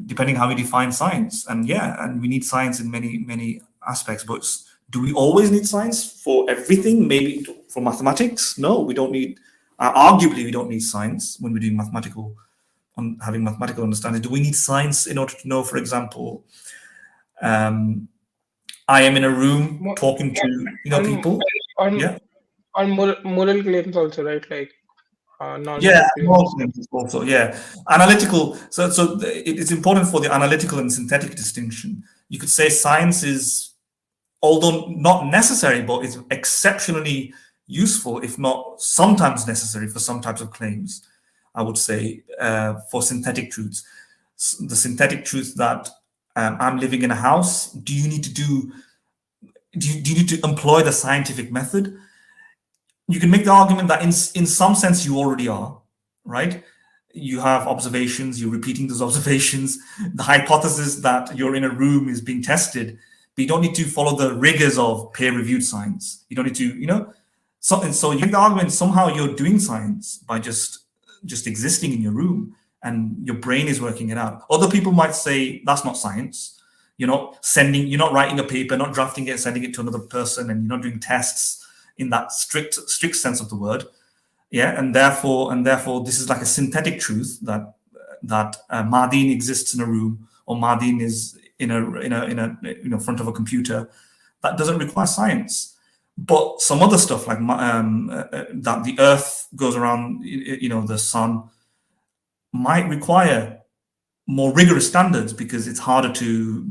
Speaker 2: depending how we define science. And we need science in many aspects. But do we always need science for everything? Maybe for mathematics? No, we don't need. Arguably, we don't need science when we're doing having mathematical understanding. Do we need science in order to know, for example, I am in a room talking to people?
Speaker 7: On moral claims also, right? Like
Speaker 2: moral claims also, analytical. So it's important for the analytical and synthetic distinction. You could say science is, although not necessary, but it's exceptionally useful, if not sometimes necessary, for some types of claims. I would say for synthetic truths, the synthetic truth that I'm living in a house. Do you need to employ the scientific method? You can make the argument that in some sense you already are, right? You have observations, you're repeating those observations. The hypothesis that you're in a room is being tested, but you don't need to follow the rigors of peer-reviewed science. You don't need to, so you make the argument somehow you're doing science by just existing in your room, and your brain is working it out. Other people might say that's not science. You're not writing a paper, not drafting it, sending it to another person, and you're not doing tests in that strict sense of the word. And therefore this is like a synthetic truth that Madin exists in a room, or Madin is in a front of a computer. That doesn't require science. But some other stuff like that the Earth goes around, the sun, might require more rigorous standards because it's harder to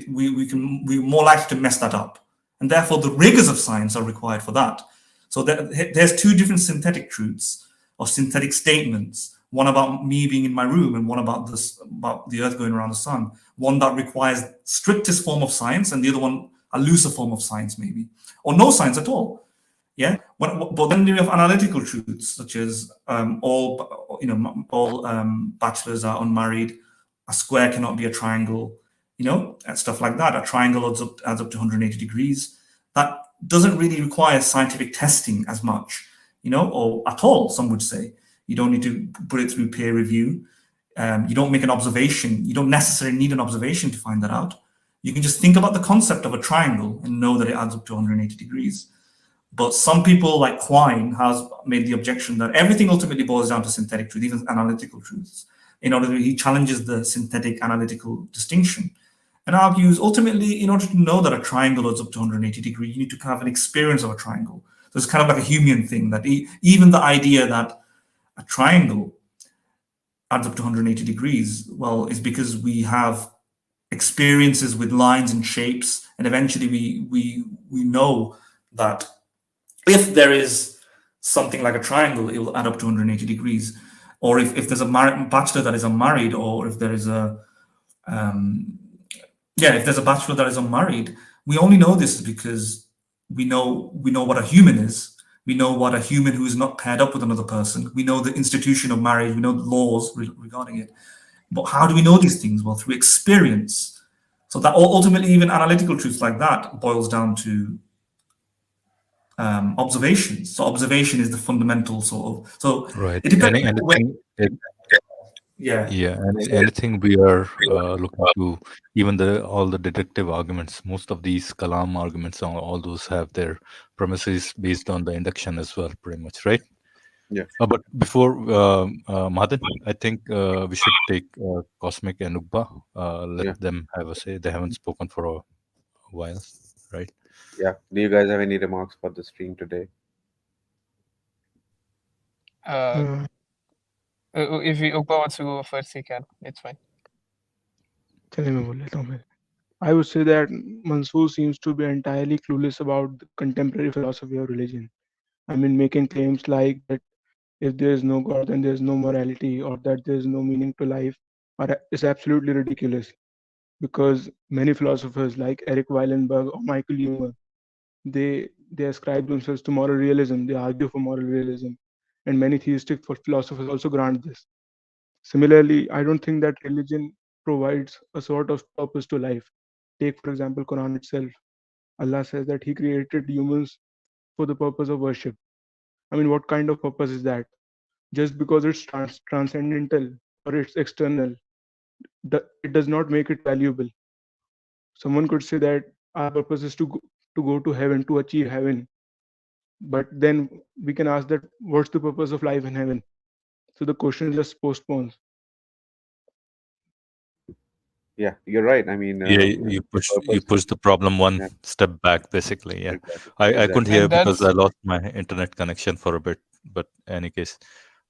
Speaker 2: we're more likely to mess that up, and therefore the rigors of science are required for that. So there's two different synthetic truths or synthetic statements: one about me being in my room, and one about the Earth going around the sun. One that requires strictest form of science, and the other one a looser form of science, maybe, or no science at all. Yeah, but then you have analytical truths such as all bachelors are unmarried, a square cannot be a triangle, and stuff like that. A triangle adds up to 180 degrees. That doesn't really require scientific testing as much, or at all. Some would say you don't need to put it through peer review. You don't make an observation. You don't necessarily need an observation to find that out. You can just think about the concept of a triangle and know that it adds up to 180 degrees. But some people, like Quine, has made the objection that everything ultimately boils down to synthetic truth, even analytical truths. He challenges the synthetic analytical distinction and argues ultimately, in order to know that a triangle adds up to 180 degrees, you need to have an experience of a triangle. So it's kind of like a Humean thing that even the idea that a triangle adds up to 180 degrees, well, is because we have experiences with lines and shapes, and eventually we know that if there is something like a triangle, it will add up to 180 degrees. Or if there's a bachelor that is unmarried, or if there is if there's a bachelor that is unmarried, we only know this because we know what a human is. We know what a human who is not paired up with another person. We know the institution of marriage. We know the laws regarding it. But how do we know these things? Well, through experience. So that ultimately, even analytical truths like that boils down to observations. So observation is the fundamental sort of. So
Speaker 1: Right.
Speaker 2: it depends.
Speaker 1: Anything we are looking to, even all the deductive arguments, most of these Kalam arguments, all those have their premises based on the induction as well, pretty much, right?
Speaker 3: Yeah.
Speaker 1: But before Madan, I think we should take Cosmic and Ugba. Let them have a say. They haven't spoken for a while, right?
Speaker 3: Yeah. Do you guys have any remarks for the stream today?
Speaker 8: If Ukba wants to go first, he can. It's fine.
Speaker 7: I would say that Mansur seems to be entirely clueless about the contemporary philosophy of religion. I mean, making claims like that if there is no God, then there is no morality, or that there is no meaning to life, is absolutely ridiculous. Because many philosophers like Eric Weilenberg or Michael Humer, they ascribe themselves to moral realism. They argue for moral realism, and many theistic philosophers also grant this. Similarly, I don't think that religion provides a sort of purpose to life. Take, for example, Quran itself. Allah says that He created humans for the purpose of worship. I mean, what kind of purpose is that? Just because it's transcendental or it's external, it does not make it valuable. Someone could say that our purpose is to go to heaven, to achieve heaven. But then we can ask that, what's the purpose of life in heaven? So the question just postpones.
Speaker 3: Yeah, you're right. I mean,
Speaker 1: you push the problem one step back, basically. Yeah,
Speaker 3: Exactly.
Speaker 1: I couldn't hear
Speaker 8: And
Speaker 1: because I
Speaker 8: that's-
Speaker 1: lost my internet connection for a bit. But in any case,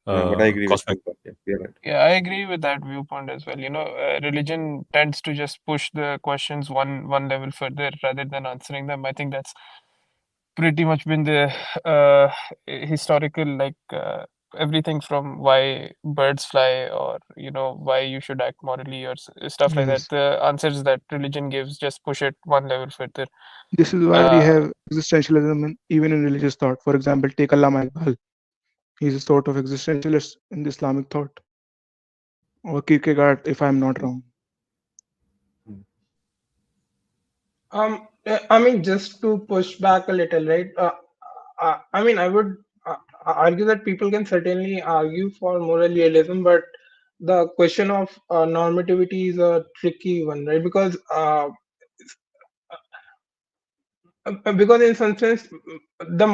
Speaker 3: but I agree
Speaker 1: Cosmic.
Speaker 3: with you. You're right.
Speaker 8: Yeah, I agree with that viewpoint as well. Religion tends to just push the questions one level further rather than answering them. I think that's pretty much been the historical, everything from why birds fly, or why you should act morally, or stuff like that.
Speaker 7: Yes.
Speaker 8: The answers that religion gives just push it one level further.
Speaker 7: This is why we have existentialism even in religious thought. For example, take Allama Iqbal. He's a sort of existentialist in the Islamic thought. Or Kierkegaard, if I'm not wrong.
Speaker 9: I mean, just to push back a little, right? I mean, I would argue that people can certainly argue for moral realism, but the question of normativity is a tricky one, right? Because in some sense, the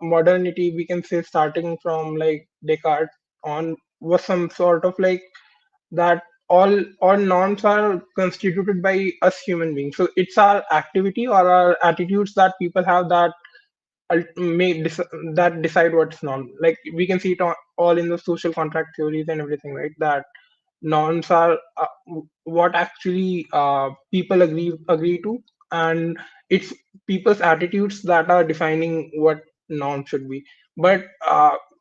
Speaker 9: modernity, we can say, starting from like Descartes on, was some sort of like that all norms are constituted by us human beings. So it's our activity or our attitudes that people have that that decide what's norm. Like we can see it all in the social contract theories and everything, right? That norms are what actually people agree to, and it's people's attitudes that are defining what norm should be. But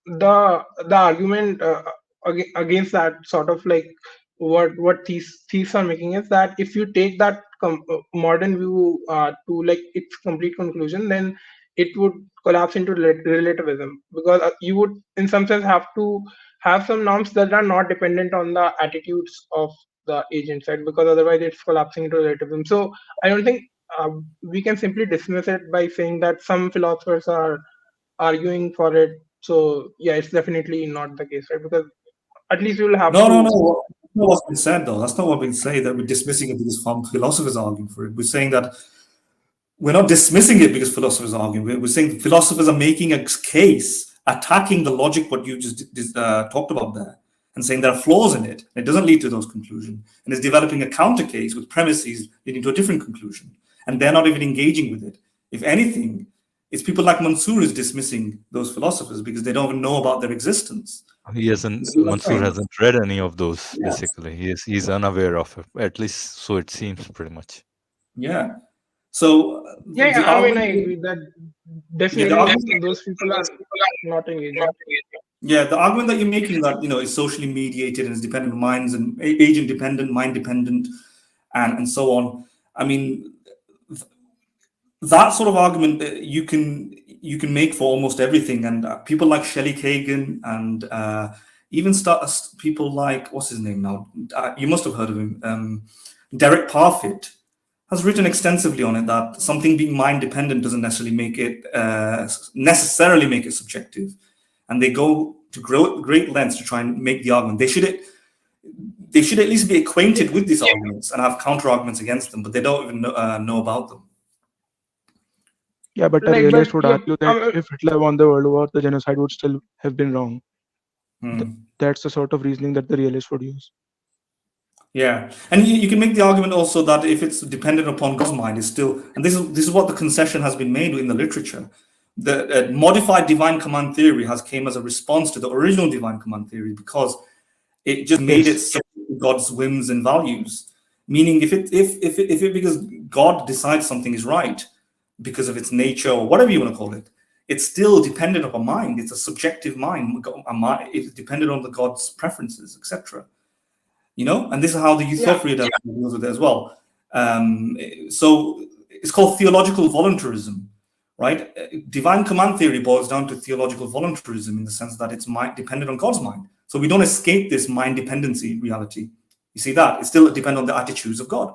Speaker 9: the argument against that sort of like what these are making is that if you take that modern view to like its complete conclusion, then it would collapse into relativism, because you would in some sense have to have some norms that are not dependent on the attitudes of the agents, right? Because otherwise it's collapsing into relativism. So I don't think we can simply dismiss it by saying that some philosophers are arguing for it. So yeah, it's definitely not the case, right? Because at least you'll have
Speaker 2: No, no,
Speaker 9: to.
Speaker 2: no. That's not what's been said, though. That's not what we say, that we're dismissing it because some philosophers are arguing for it. We're saying that we're not dismissing it because philosophers are arguing. We're saying philosophers are making a case, attacking the logic, what you just talked about there, and saying there are flaws in it. It doesn't lead to those conclusions. And is developing a counter case with premises leading to a different conclusion. And they're not even engaging with it. If anything, it's people like Mansur is dismissing those philosophers because they don't even know about their existence.
Speaker 1: Mansur hasn't read any of those,
Speaker 2: Yeah.
Speaker 1: basically. He's unaware of it, at least so it seems, pretty much.
Speaker 2: Yeah. So
Speaker 9: Yeah, I mean, I agree that definitely those people are not engaging.
Speaker 2: Yeah, the argument that you're making that is socially mediated and is dependent on minds and agent dependent, mind dependent, and so on. I mean, that sort of argument you can make for almost everything, and people like Shelley Kagan and even people like, what's his name now? You must have heard of him. Derek Parfit has written extensively on it, that something being mind dependent doesn't necessarily make it subjective, and they go to great lengths to try and make the argument. They should at least be acquainted with these arguments and have counter arguments against them, but they don't even know about them.
Speaker 10: Yeah, but a realist would argue that if Hitler won the World War, the genocide would still have been wrong. That's the sort of reasoning that the realist would use.
Speaker 2: Yeah, and you can make the argument also that if it's dependent upon God's mind, it's still, and this is what the concession has been made in the literature. The modified divine command theory has came as a response to the original divine command theory, because it just made it subject to God's whims and values. Meaning, if it because God decides something is right because of its nature or whatever you want to call it, it's still dependent upon mind. It's a subjective mind. It's dependent on the God's preferences, etc. And this is how the Euthophria deals with it as well. So it's called theological voluntarism, right? Divine command theory boils down to theological voluntarism in the sense that it's dependent on God's mind. So we don't escape this mind dependency reality. You see that? It still depends on the attitudes of God.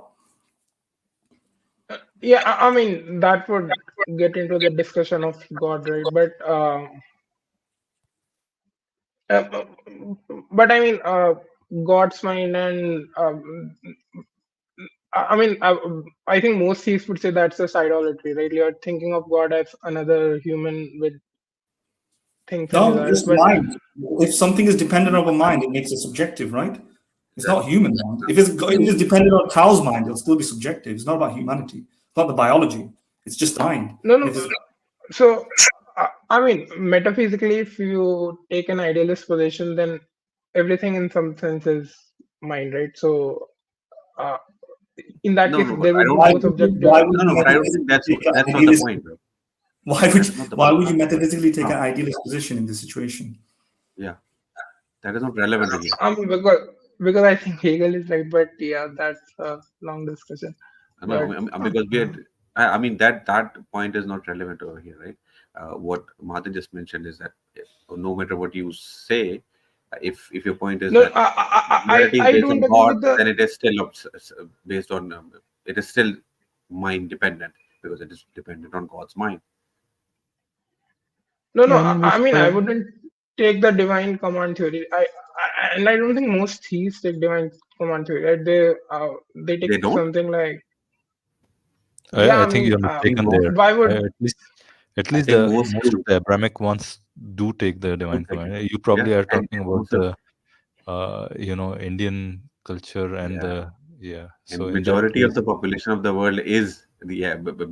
Speaker 9: Yeah, I mean, that would get into the discussion of God, right? But I mean, God's mind, and I think most theists would say that's just idolatry, right? You're thinking of God as another human with things.
Speaker 2: No, just mind. If something is dependent on a mind, it makes it subjective, right? It's not human mind. If it's dependent on a cow's mind, it'll still be subjective. It's not about humanity. It's not the biology. It's just mind.
Speaker 9: No. So, I mean, metaphysically, if you take an idealist position, then everything in some sense is mind, right? So, in that case, there would be no subjective.
Speaker 3: But I don't think that's not the point, bro.
Speaker 2: Why would you metaphysically take an idealist position in this situation?
Speaker 3: Yeah, that is not relevant again.
Speaker 9: Because I think Hegel is right, but yeah, that's a long discussion.
Speaker 3: Because that point is not relevant over here, right? What Martin just mentioned is that no matter what you say, if your point is that humanity is based on God, then it is still based on it is still mind dependent, because it is dependent on God's mind.
Speaker 9: No, I mean, I wouldn't take the divine command theory. I don't think most theists take divine command theory, right? They take something like.
Speaker 1: I think you're mistaken there.
Speaker 9: Why would
Speaker 1: at least most of the Abrahamic ones do take the divine command. You probably are talking about the Indian culture and
Speaker 3: Yeah.
Speaker 1: so
Speaker 3: And
Speaker 1: in that
Speaker 3: majority of
Speaker 1: case,
Speaker 3: the population of the world is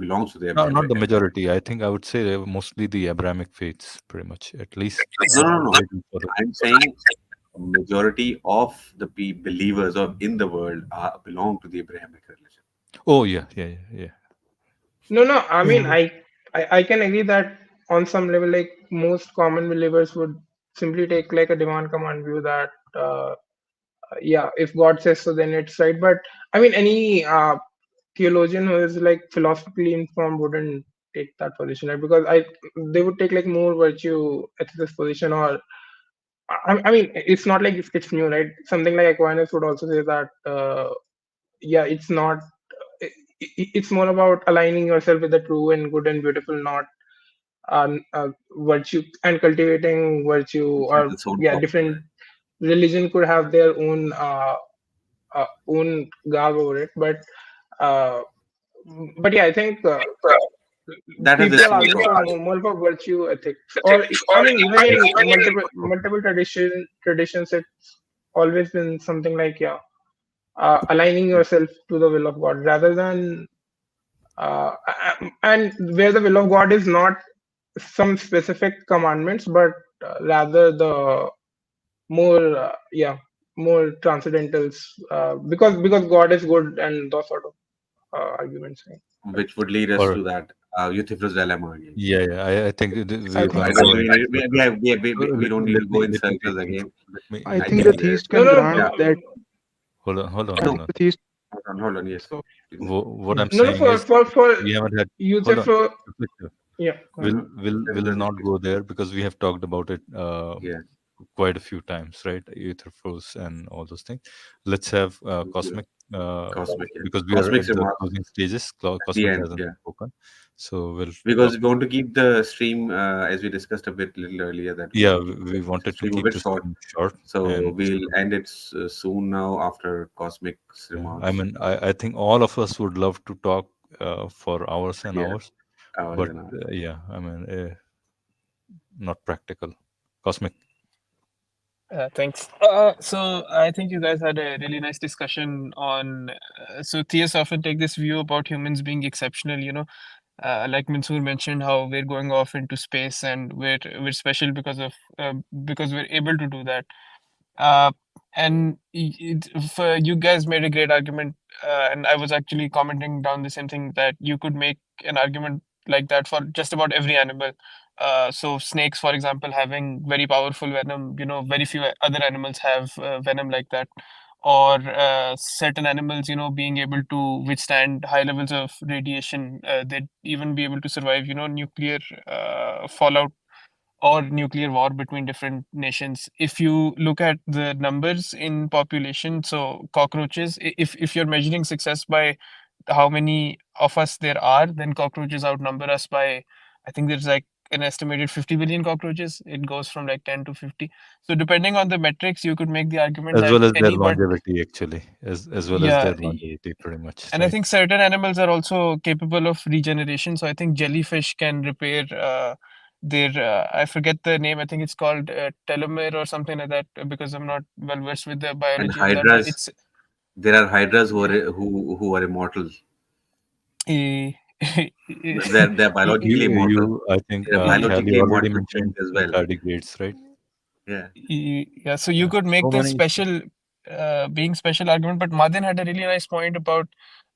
Speaker 3: belongs to the
Speaker 1: no, not
Speaker 3: Abrahamic.
Speaker 1: the majority. I think I would say mostly the Abrahamic faiths, pretty much. At least
Speaker 3: No.
Speaker 1: they do follow.
Speaker 3: I'm saying majority of the believers of in the world belong to the Abrahamic religion.
Speaker 1: Oh yeah.
Speaker 7: No. I mean,
Speaker 8: Mm.
Speaker 7: I can agree that on some level, like most common believers would simply take like a demand command view that yeah, if God says so, then it's right. But I mean, any theologian who is like philosophically informed wouldn't take that position, right? Because they would take like more virtue ethicist position, or I mean, it's not like it's new, right? Something like Aquinas would also say that yeah, it's not. It's more about aligning yourself with the true and good and beautiful, not virtue and cultivating virtue.
Speaker 3: Which has
Speaker 7: Or
Speaker 3: its own
Speaker 7: yeah,
Speaker 3: problem,
Speaker 7: different religion could have their own garb over it, uh, but yeah, I think
Speaker 3: that has its
Speaker 7: people
Speaker 3: own
Speaker 7: argue for
Speaker 3: problem.
Speaker 7: more for virtue ethics, or I mean, even in multiple traditions, it's always been something like yeah, aligning yourself to the will of God rather than and where the will of God is not some specific commandments, but rather the more more transcendentals, because God is good and those sort of arguments. Right?
Speaker 3: Which would lead us
Speaker 1: Or
Speaker 3: to that Euthyphro's dilemma again.
Speaker 1: yeah. I think
Speaker 7: I
Speaker 1: we're
Speaker 3: So
Speaker 7: think
Speaker 1: gonna
Speaker 3: I
Speaker 1: go
Speaker 3: don't
Speaker 1: in
Speaker 3: think
Speaker 1: circles. So
Speaker 3: we don't need to go in
Speaker 1: let me take
Speaker 3: circles again.
Speaker 10: I
Speaker 3: I
Speaker 10: think
Speaker 3: think
Speaker 10: the theist
Speaker 7: no,
Speaker 10: can
Speaker 7: no,
Speaker 10: grant
Speaker 3: yeah.
Speaker 10: that.
Speaker 1: hold on,
Speaker 10: I
Speaker 1: hold
Speaker 10: think
Speaker 1: on.
Speaker 10: the theist.
Speaker 3: Hold on. Yes. Please.
Speaker 1: What I'm
Speaker 7: no, no.
Speaker 1: saying is
Speaker 7: For
Speaker 1: we haven't had.
Speaker 7: use
Speaker 1: Hold
Speaker 7: it
Speaker 1: on.
Speaker 7: for
Speaker 1: Reflective.
Speaker 7: yeah.
Speaker 1: We'll not go there because we have talked about it
Speaker 3: Yeah.
Speaker 1: quite a few times, right? Euthyphros and all those things. Let's have
Speaker 3: Yeah.
Speaker 1: cosmic
Speaker 3: Cosmic. Yeah.
Speaker 1: because we are
Speaker 3: Cosmic
Speaker 1: at the
Speaker 3: remarks
Speaker 1: closing stages.
Speaker 3: at the
Speaker 1: Cosmic
Speaker 3: end.
Speaker 1: hasn't
Speaker 3: Yeah.
Speaker 1: spoken, so we'll
Speaker 3: Because
Speaker 1: talk.
Speaker 3: we want to keep the stream, as we discussed a little earlier, that we
Speaker 1: Yeah,
Speaker 3: want to keep
Speaker 1: we
Speaker 3: the
Speaker 1: wanted to
Speaker 3: stream a
Speaker 1: keep
Speaker 3: bit
Speaker 1: this
Speaker 3: short.
Speaker 1: thing short,
Speaker 3: So
Speaker 1: and
Speaker 3: we'll end it soon now after Cosmic's
Speaker 1: yeah, I
Speaker 3: remarks.
Speaker 1: mean, I think all of us would love to talk for hours and
Speaker 3: Yeah,
Speaker 1: hours,
Speaker 3: hours
Speaker 1: but
Speaker 3: and hours.
Speaker 1: yeah, I mean, not practical. Cosmic.
Speaker 8: Thanks. So I think you guys had a really nice discussion on. So theists often take this view about humans being exceptional. Like Mansoor mentioned, how we're going off into space and we're special because we're able to do that. Uh, and for you guys made a great argument, and I was actually commenting down the same thing that you could make an argument like that for just about every animal. So snakes, for example, having very powerful venom. Very few other animals have venom like that. Or certain animals, being able to withstand high levels of radiation. They'd even be able to survive, nuclear fallout or nuclear war between different nations. If you look at the numbers in population, so cockroaches, if you're measuring success by how many of us there are, then cockroaches outnumber us by, I think there's like an estimated 50 billion cockroaches. It goes from like 10 to 50. So depending on the metrics, you could make the argument
Speaker 1: As
Speaker 8: that
Speaker 1: well as their
Speaker 8: anyone,
Speaker 1: longevity, actually, as well as
Speaker 8: yeah,
Speaker 1: their longevity, pretty much,
Speaker 8: and I
Speaker 1: right?
Speaker 8: think certain animals are also capable of regeneration. So I think jellyfish can repair their, I forget the name, I think it's called telomere or something like that, because I'm not well versed with the
Speaker 3: And
Speaker 8: biology of that. But
Speaker 3: hydras,
Speaker 8: it's
Speaker 3: there are hydras who are immortal.
Speaker 8: eh,
Speaker 3: They're biologically immortal.
Speaker 1: I think
Speaker 3: They're
Speaker 1: Khali
Speaker 3: biologically
Speaker 1: already
Speaker 3: immortal
Speaker 1: mentioned
Speaker 3: beings as well.
Speaker 1: tardigrades, right?
Speaker 3: Yeah.
Speaker 8: Yeah, so you
Speaker 1: Yeah.
Speaker 8: could make
Speaker 1: So
Speaker 8: the
Speaker 1: many.
Speaker 8: special, being special argument, but Madin had a really nice point about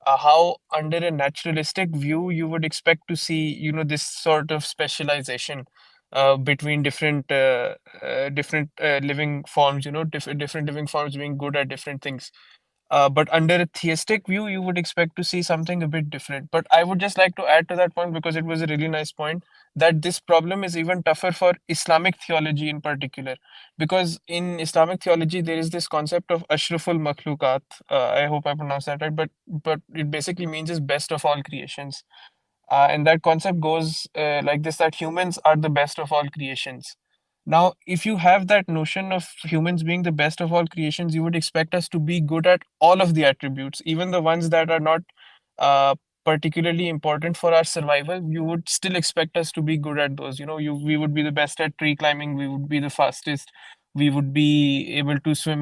Speaker 8: how, under a naturalistic view, you would expect to see, this sort of specialization between different living forms, different living forms being good at different things. But under a theistic view, you would expect to see something a bit different. But I would just like to add to that point, because it was a really nice point, that this problem is even tougher for Islamic theology in particular. Because in Islamic theology, there is this concept of ashraful makhlukat. I hope I pronounced that right, but it basically means is best of all creations. And that concept goes like this: that humans are the best of all creations. Now, if you have that notion of humans being the best of all creations, you would expect us to be good at all of the attributes, even the ones that are not uh, particularly important for our survival. You would still expect us to be good at those. We would be the best at tree climbing, we would be the fastest, we would be able to swim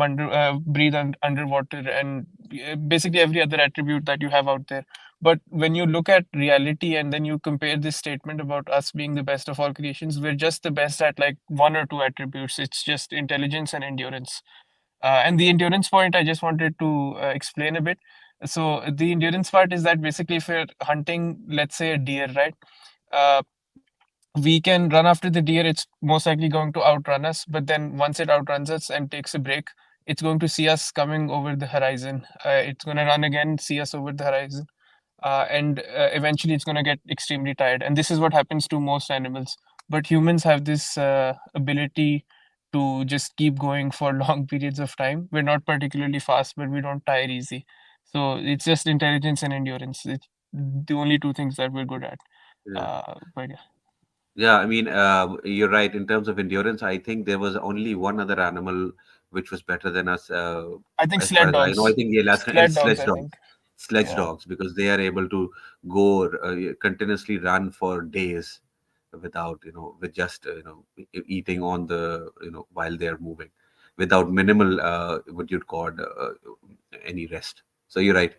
Speaker 8: breathe underwater, and basically every other attribute that you have out there. But when you look at reality and then you compare this statement about us being the best of all creations, we're just the best at like one or two attributes. It's just intelligence and endurance. And the endurance point, I just wanted to explain a bit. So the endurance part is that basically if you're hunting, let's say a deer, right? We can run after the deer. It's most likely going to outrun us. But then once it outruns us and takes a break, it's going to see us coming over the horizon. It's going to run again, see us over the horizon. And eventually it's going to get extremely tired. And this is what happens to most animals. But humans have this ability to just keep going for long periods of time. We're not particularly fast, but we don't tire easy. So it's just intelligence and endurance. It's the only two things that we're good at. But yeah.
Speaker 3: Yeah, I mean, you're right. In terms of endurance, I think there was only one other animal which was better than us.
Speaker 8: I think
Speaker 3: As far
Speaker 8: sled
Speaker 3: as I know, I
Speaker 8: dogs.
Speaker 3: think the Alaska
Speaker 8: Sled
Speaker 3: and
Speaker 8: dogs,
Speaker 3: sledge
Speaker 8: I
Speaker 3: dogs,
Speaker 8: think.
Speaker 3: sledge
Speaker 8: Yeah.
Speaker 3: dogs, because they are able to go continuously run for days without, with just, eating on the, while they are moving, without minimal, what you'd call any rest. So you're right.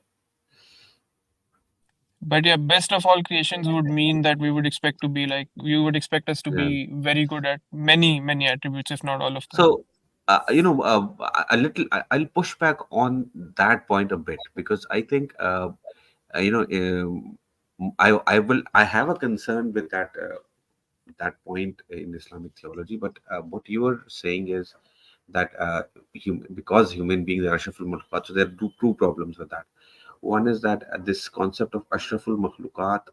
Speaker 8: But yeah, best of all creations would mean that we would expect to be like, you would expect us to
Speaker 3: Yeah.
Speaker 8: be very good at many, many attributes, if not all of them.
Speaker 3: So, I'll push back on that point a bit, because I think, you know, I have a concern with that point in Islamic theology. But what you are saying is that because human beings are ashraful makhluqat, so there are two problems with that. One is that this concept of ashraful makhluqat,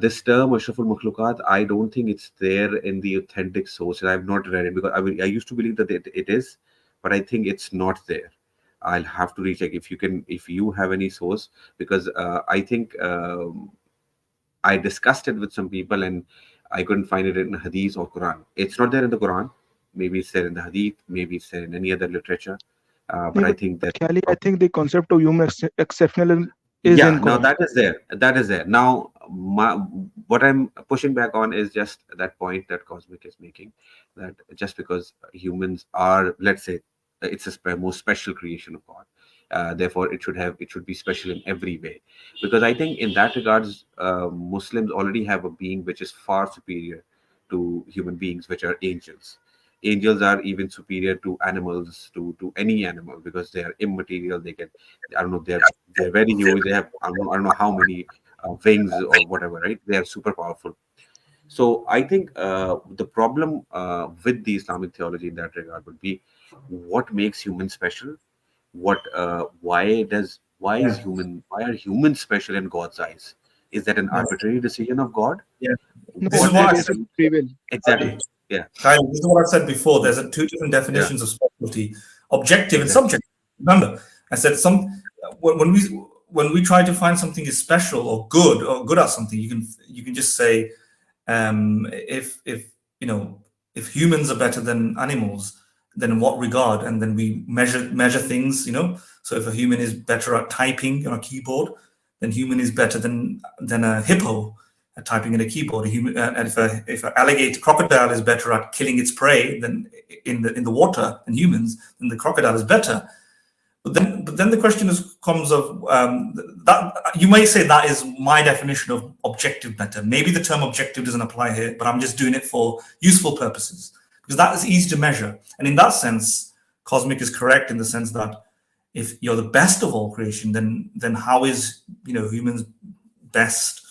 Speaker 3: this term ashraful makhluqat, I don't think it's there in the authentic sources. I've not read it, because I used to believe that it is, but I think it's not there. I'll have to recheck if you have any source, because I think I discussed it with some people and I couldn't find it in Hadith or Quran. It's not there in the Quran. Maybe it's there in the Hadith. Maybe it's there in any other literature. But I think that.
Speaker 10: Khali, I think the concept of human exceptionalism is
Speaker 3: Yeah,
Speaker 10: in
Speaker 3: now
Speaker 10: Quran.
Speaker 3: that is there. That is there. Now, what I'm pushing back on is just that point that Cosmic is making, that just because humans are, let's say, it's a most special creation of God. Therefore, it should be special in every way, because I think in that regards, Muslims already have a being which is far superior to human beings, which are angels. Angels are even superior to animals, to any animal, because they are immaterial. They get, I don't know, they're very huge. They have, I don't know how many wings or whatever, right? They are super powerful. So I think the problem with the Islamic theology in that regard would be, what makes humans special? Why are humans special in God's eyes? Is that an arbitrary decision of God?
Speaker 2: Yeah.
Speaker 10: No,
Speaker 2: This is
Speaker 3: What
Speaker 2: what I
Speaker 10: there is
Speaker 2: said.
Speaker 10: a free will.
Speaker 3: exactly? Yeah,
Speaker 2: Kyle, this is what I said before. There's two different
Speaker 3: yeah,
Speaker 2: definitions of specialty: objective and
Speaker 3: exactly.
Speaker 2: subjective. Remember, I said when we try to find something is special or good at something, you can just say, if if humans are better than animals, then in what regard? And then we measure things. So if a human is better at typing on a keyboard, then human is better than a hippo at typing in a keyboard. And if an alligator crocodile is better at killing its prey than in the water than humans, then the crocodile is better. But then the question comes of that you may say that is my definition of objective better. Maybe the term objective doesn't apply here, but I'm just doing it for useful purposes, because that is easy to measure. And in that sense, Cosmic is correct in the sense that if you're the best of all creation, then how is humans best?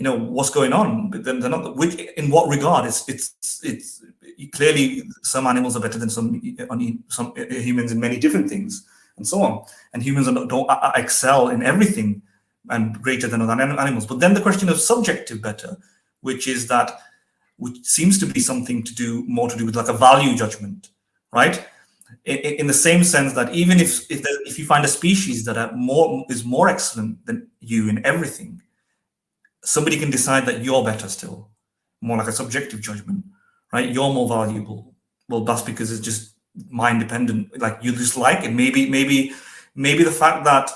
Speaker 2: What's going on? But then they're not. In what regard? It's clearly some animals are better than some humans in many different things, and so on. And humans don't excel in everything and greater than other animals. But then the question of subjective better, which seems to be something more to do with like a value judgment, right? In the same sense that even if you find a species that is more excellent than you in everything, somebody can decide that you're better still, more like a subjective judgment, right? You're more valuable. Well, that's because it's just mind dependent. Like you just like it. Maybe the fact that,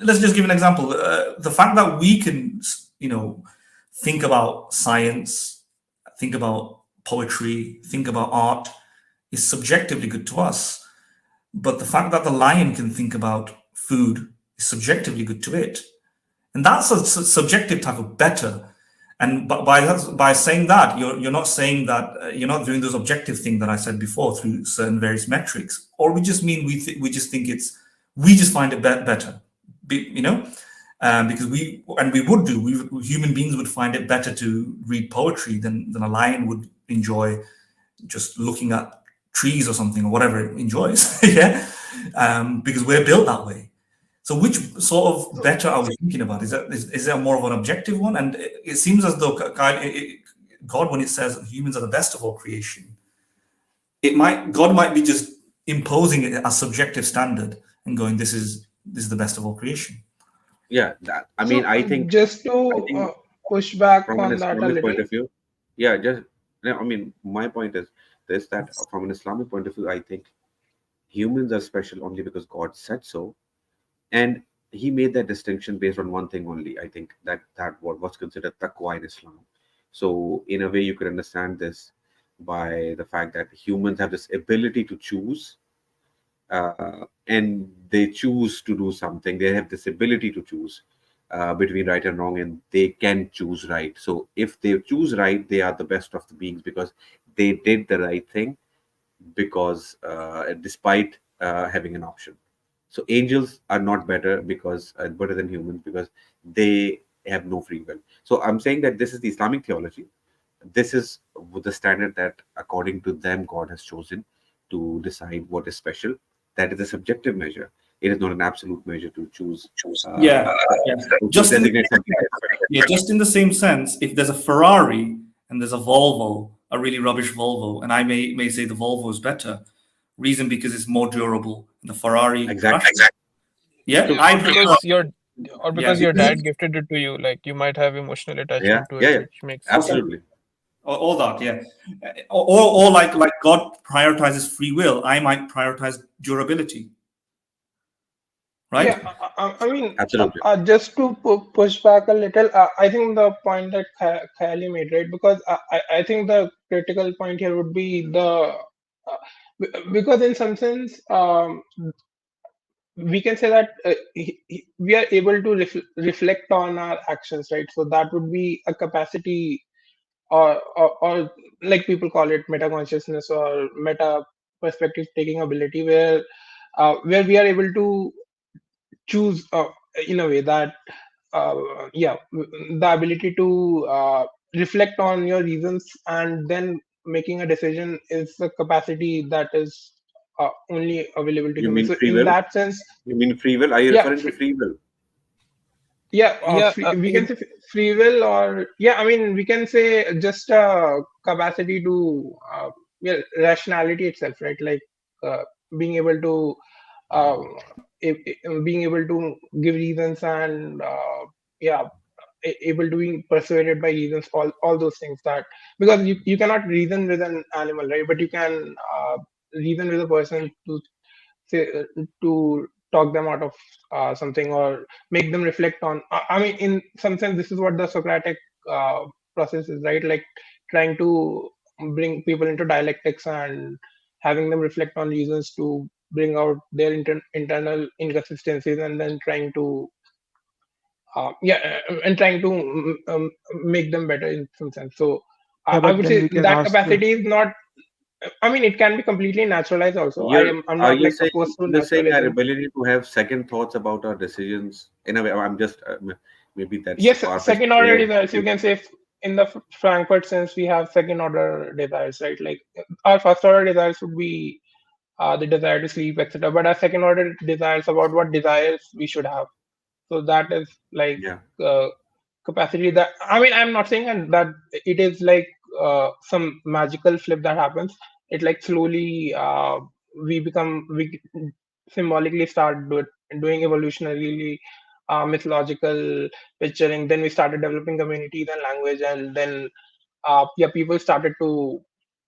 Speaker 2: let's just give an example. The fact that we can, think about science, think about poetry, think about art, is subjectively good to us. But the fact that the lion can think about food is subjectively good to it. And that's a subjective type of better. And by saying that, you're not saying that you're not doing those objective things that I said before through certain various metrics, or we just mean we just think we just find it better, because we human beings would find it better to read poetry than a lion would enjoy just looking at trees or something or whatever it enjoys. Yeah, because we're built that way. So which sort of better are we thinking about? Is there more of an objective one? And it seems as though God, when it says humans are the best of all creation, God might be just imposing it as subjective standard and going, this is the best of all creation.
Speaker 3: Yeah, I mean, I think
Speaker 9: just to push back
Speaker 3: from an
Speaker 9: on that a
Speaker 3: Islamic point
Speaker 9: little.
Speaker 3: of view, yeah, I mean, my point is this, that from an Islamic point of view, I think humans are special only because God said so. And he made that distinction based on one thing only. I think that what's considered taqwa in Islam. So in a way, you could understand this by the fact that humans have this ability to choose, and they choose to do something. They have this ability to choose between right and wrong, and they can choose right. So if they choose right, they are the best of the beings because they did the right thing, because despite having an option. So angels are not better than humans because they have no free will. So I'm saying that this is the Islamic theology. This is the standard that, according to them, God has chosen to decide what is special. That is a subjective measure. It is not an absolute measure to choose.
Speaker 2: Just in the same sense, if there's a Ferrari and there's a Volvo, a really rubbish Volvo, and I may say the Volvo is better. Reason because it's more durable. The Ferrari,
Speaker 3: exactly.
Speaker 2: Yeah,
Speaker 8: because your dad gifted it to you. Like you might have emotional attachment to it, which makes
Speaker 3: absolutely.
Speaker 2: All that, yeah. Or like God prioritizes free will, I might prioritize durability. Right?
Speaker 9: Yeah, I mean,
Speaker 3: absolutely.
Speaker 9: Just to push back a little, I think the point that Khayali made, right? Because I think the critical point here would be because in some sense, we can say that we are able to reflect on our actions, right? So that would be a capacity, or like people call it meta consciousness or meta perspective taking ability, where we are able to choose in a way that the ability to reflect on your reasons and then making a decision is a capacity that is only available to humans. So in that sense,
Speaker 3: you mean free will? Are you referring to free will?
Speaker 9: We can say free will, or I mean, we can say just a capacity to rationality itself, right? Like being able to give reasons and able to be persuaded by reasons, all those things, that because you cannot reason with an animal, right? But you can reason with a person to say to talk them out of something or make them reflect on. I mean, in some sense, this is what the Socratic process is, right? Like trying to bring people into dialectics and having them reflect on reasons to bring out their internal inconsistencies, and then trying to make them better in some sense. So I would say that capacity is not. I mean, it can be completely naturalized also. I'm not like opposed to naturalism.
Speaker 3: You're saying our ability to have second thoughts about our decisions. In a way, I'm just maybe that's
Speaker 9: second order desires. You can say in the Frankfurt sense, we have second order desires, right? Like our first order desires would be the desire to sleep, etc. But our second order desires about what desires we should have. So that is like capacity that, I mean, I'm not saying that it is like some magical flip that happens. It like slowly we symbolically start doing evolutionarily mythological picturing. Then we started developing communities and language, and then people started to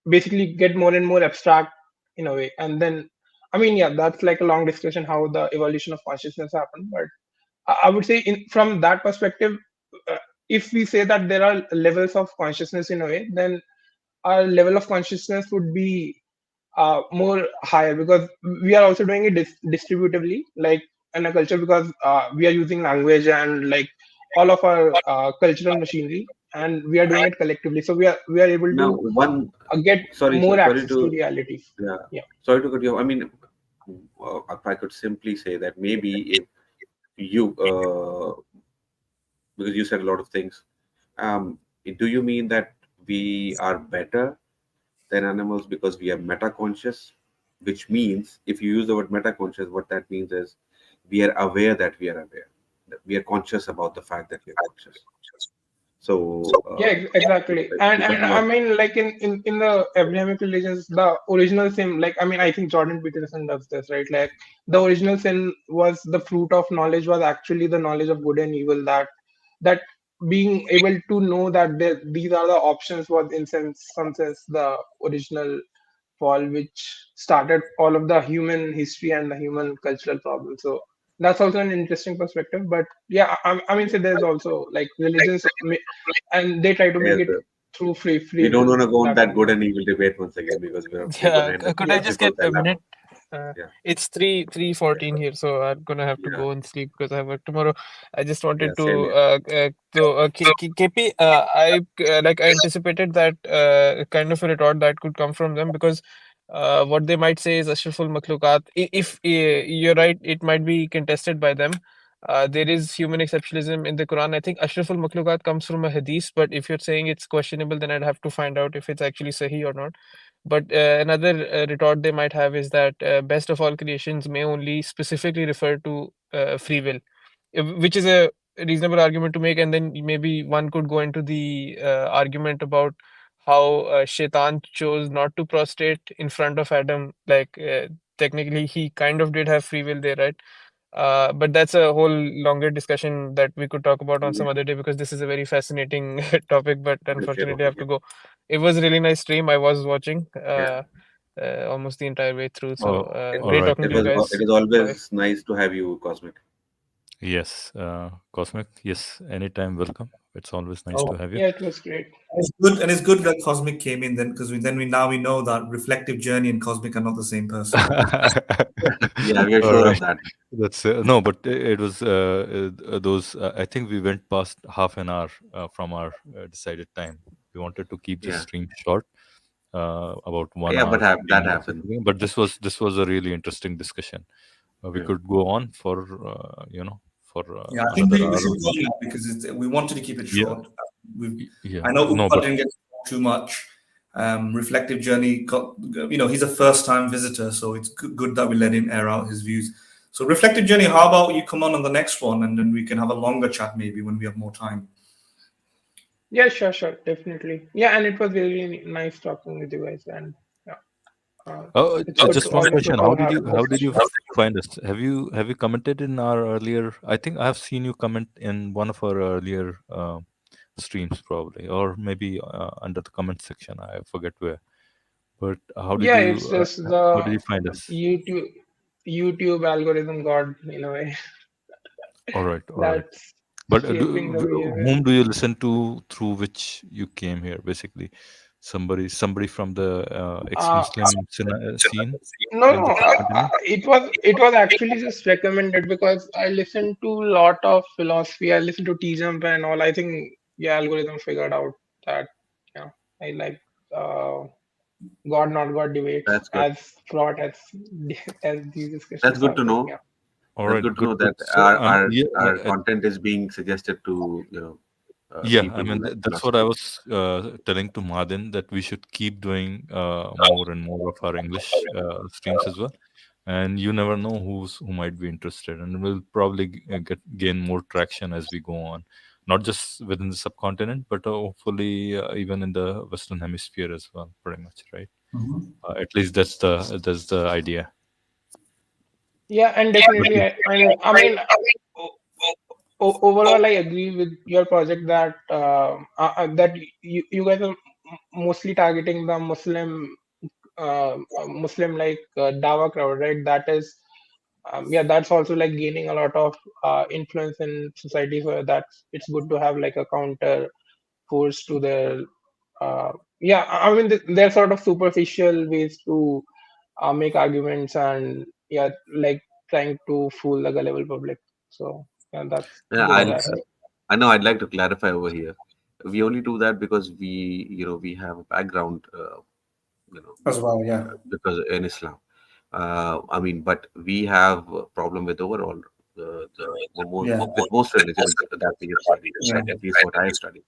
Speaker 9: basically get more and more abstract in a way. And then, I mean, that's like a long discussion how the evolution of consciousness happened. But I would say, from that perspective, if we say that there are levels of consciousness in a way, then our level of consciousness would be more higher, because we are also doing it distributively, like in a culture, because we are using language and like all of our cultural machinery, and we are doing it collectively, so we are able
Speaker 3: Now,
Speaker 9: to
Speaker 3: one
Speaker 9: get
Speaker 3: sorry,
Speaker 9: more
Speaker 3: sorry
Speaker 9: access to
Speaker 3: to
Speaker 9: reality.
Speaker 3: yeah,
Speaker 9: Yeah.
Speaker 3: sorry to cut you off. I mean, if I could simply say that maybe if you because you said a lot of things. Do you mean that we are better than animals because we are meta-conscious? Which means, if you use the word meta-conscious, what that means is we are aware that we are aware. That we are conscious about the fact that we are conscious. So,
Speaker 9: Yeah, exactly. And
Speaker 3: depending
Speaker 9: I
Speaker 3: on
Speaker 9: mean, like in the Abrahamic religions, the original sin, like I mean, I think Jordan Peterson does this, right? Like the original sin was the fruit of knowledge, was actually the knowledge of good and evil. That being able to know that these are the options was in some sense the original fall, which started all of the human history and the human cultural problems. So that's also an interesting perspective. But yeah, I mean, so there's also like religions, and they try to make
Speaker 3: yes,
Speaker 9: it through
Speaker 3: we
Speaker 9: free
Speaker 3: don't
Speaker 9: will.
Speaker 3: want to go on
Speaker 9: That
Speaker 3: that
Speaker 9: one.
Speaker 3: good and evil debate once again because we're going
Speaker 8: Yeah,
Speaker 3: to end up
Speaker 8: could
Speaker 3: in a
Speaker 8: I
Speaker 9: Yeah.
Speaker 8: just
Speaker 3: difficult
Speaker 8: get a
Speaker 3: dilemma.
Speaker 8: minute?
Speaker 3: Yeah,
Speaker 8: It's 3:14 here, so I'm gonna have to
Speaker 3: yeah,
Speaker 8: go and sleep because I have work tomorrow. I just
Speaker 3: yeah.
Speaker 8: wanted
Speaker 3: Same
Speaker 8: to
Speaker 3: here.
Speaker 8: KP, I anticipated that kind of a retort that could come from them, because what they might say is Ashraful Makhlukat. If you're right, it might be contested by them. There is human exceptionalism in the Quran. I think Ashraful Makhlukat comes from a hadith, but if you're saying it's questionable, then I'd have to find out if it's actually Sahih or not. But another retort they might have is that best of all creations may only specifically refer to free will, which is a reasonable argument to make. And then maybe one could go into the argument about how Shaitan chose not to prostrate in front of Adam. Like, technically, he kind of did have free will there, right? But that's a whole longer discussion that we could talk about on some
Speaker 3: Yeah,
Speaker 8: other day, because this is a very fascinating topic. But
Speaker 3: let's say
Speaker 8: unfortunately, I
Speaker 3: topic.
Speaker 8: have to go. It was a really nice stream. I was watching
Speaker 3: Yeah.
Speaker 8: almost the entire way through. So
Speaker 1: Oh, all
Speaker 8: great
Speaker 1: right.
Speaker 8: talking to you
Speaker 3: It
Speaker 8: guys.
Speaker 3: is
Speaker 8: Bye.
Speaker 3: always nice to have you, Cosmic.
Speaker 1: Yes, Cosmic. Yes, anytime welcome. It's always nice
Speaker 2: Oh,
Speaker 1: to have you.
Speaker 9: Yeah, it was great.
Speaker 2: it's good, and it's good that Cosmic came in then, because we now we know that Reflective Journey and Cosmic are not the same person.
Speaker 3: Yeah, we are
Speaker 1: All
Speaker 3: sure
Speaker 1: right.
Speaker 3: of that.
Speaker 1: That's no, but it was those. I think we went past half an hour from our decided time. We wanted to keep the
Speaker 3: Yeah,
Speaker 1: stream short, about one
Speaker 3: yeah,
Speaker 1: hour,
Speaker 3: but
Speaker 1: 15
Speaker 3: that
Speaker 1: minutes or
Speaker 3: happened.
Speaker 1: something. But this was a really interesting discussion. We
Speaker 3: Yeah.
Speaker 1: could go on for for
Speaker 2: Yeah, I think
Speaker 1: another
Speaker 2: we
Speaker 1: hour
Speaker 2: should
Speaker 1: or
Speaker 2: go
Speaker 1: more.
Speaker 2: now because we wanted to keep it
Speaker 1: Yeah,
Speaker 2: short. We've,
Speaker 1: yeah.
Speaker 2: I know
Speaker 1: No,
Speaker 2: Upal
Speaker 1: but
Speaker 2: didn't get to talk too much. Reflective Journey got, he's a first-time visitor, so it's good that we let him air out his views. So, Reflective Journey, how about you come on the next one, and then we can have a longer chat maybe when we have more time.
Speaker 9: Yeah, sure, definitely. Yeah, and it was really nice talking with you guys, and yeah, it's good to
Speaker 1: just one
Speaker 9: always good
Speaker 1: question.
Speaker 9: to have
Speaker 1: How did you
Speaker 9: discussions.
Speaker 1: find us? Have you commented in our earlier? I think I have seen you comment in one of our earlier streams, probably, or maybe under the comment section. I forget where. But
Speaker 9: Yeah, it's just
Speaker 1: how did
Speaker 9: the
Speaker 1: you find us?
Speaker 9: YouTube algorithm god in a way.
Speaker 1: All right, all right.
Speaker 9: That's
Speaker 1: But
Speaker 9: shaping the behavior.
Speaker 1: whom do you listen to through which you came here? Basically, somebody from the
Speaker 9: Uh,
Speaker 1: ex-Muslim scene
Speaker 9: no,
Speaker 1: in
Speaker 9: no,
Speaker 1: the subcontinent.
Speaker 9: it was actually just recommended because I listened to a lot of philosophy. I listened to T-Jump and all. I think yeah, algorithm figured out that yeah, I like uh, God not God debates
Speaker 3: That's good.
Speaker 9: as fraught as as these
Speaker 3: That's
Speaker 9: discussions
Speaker 3: good
Speaker 9: are.
Speaker 3: to
Speaker 9: So
Speaker 3: know.
Speaker 9: yeah.
Speaker 1: All
Speaker 3: That's
Speaker 1: right,
Speaker 3: good to
Speaker 1: good,
Speaker 3: know
Speaker 1: good.
Speaker 3: that
Speaker 1: So yeah,
Speaker 3: our content is being suggested to
Speaker 1: yeah. I
Speaker 3: people who
Speaker 1: mean,
Speaker 3: like
Speaker 1: that's what I
Speaker 3: philosophy.
Speaker 1: was telling to Madin, that we should keep doing more and more of our English streams as well. And you never know who might be interested, and we'll probably gain more traction as we go on, not just within the subcontinent, but hopefully even in the Western Hemisphere as well. Pretty much, right? At least that's the idea.
Speaker 9: Yeah, and
Speaker 1: But
Speaker 9: definitely, I mean, overall, I agree with your project that that you guys are mostly targeting the Muslim like Dawa crowd, right? That is, yeah, that's also like gaining a lot of influence in society. So that's it's good to have like a counter force to their yeah, I mean, they're sort of superficial ways to make arguments and yeah, like trying to fool the gullible public. So yeah, that's
Speaker 3: Yeah,
Speaker 9: those are.
Speaker 3: I know. I'd like to clarify over here. We only do that because we have a background,
Speaker 2: as well. Yeah.
Speaker 3: because in Islam. I mean, but we have a problem with overall
Speaker 2: Yeah.
Speaker 3: with most religions that we have studied, at least what I have studied.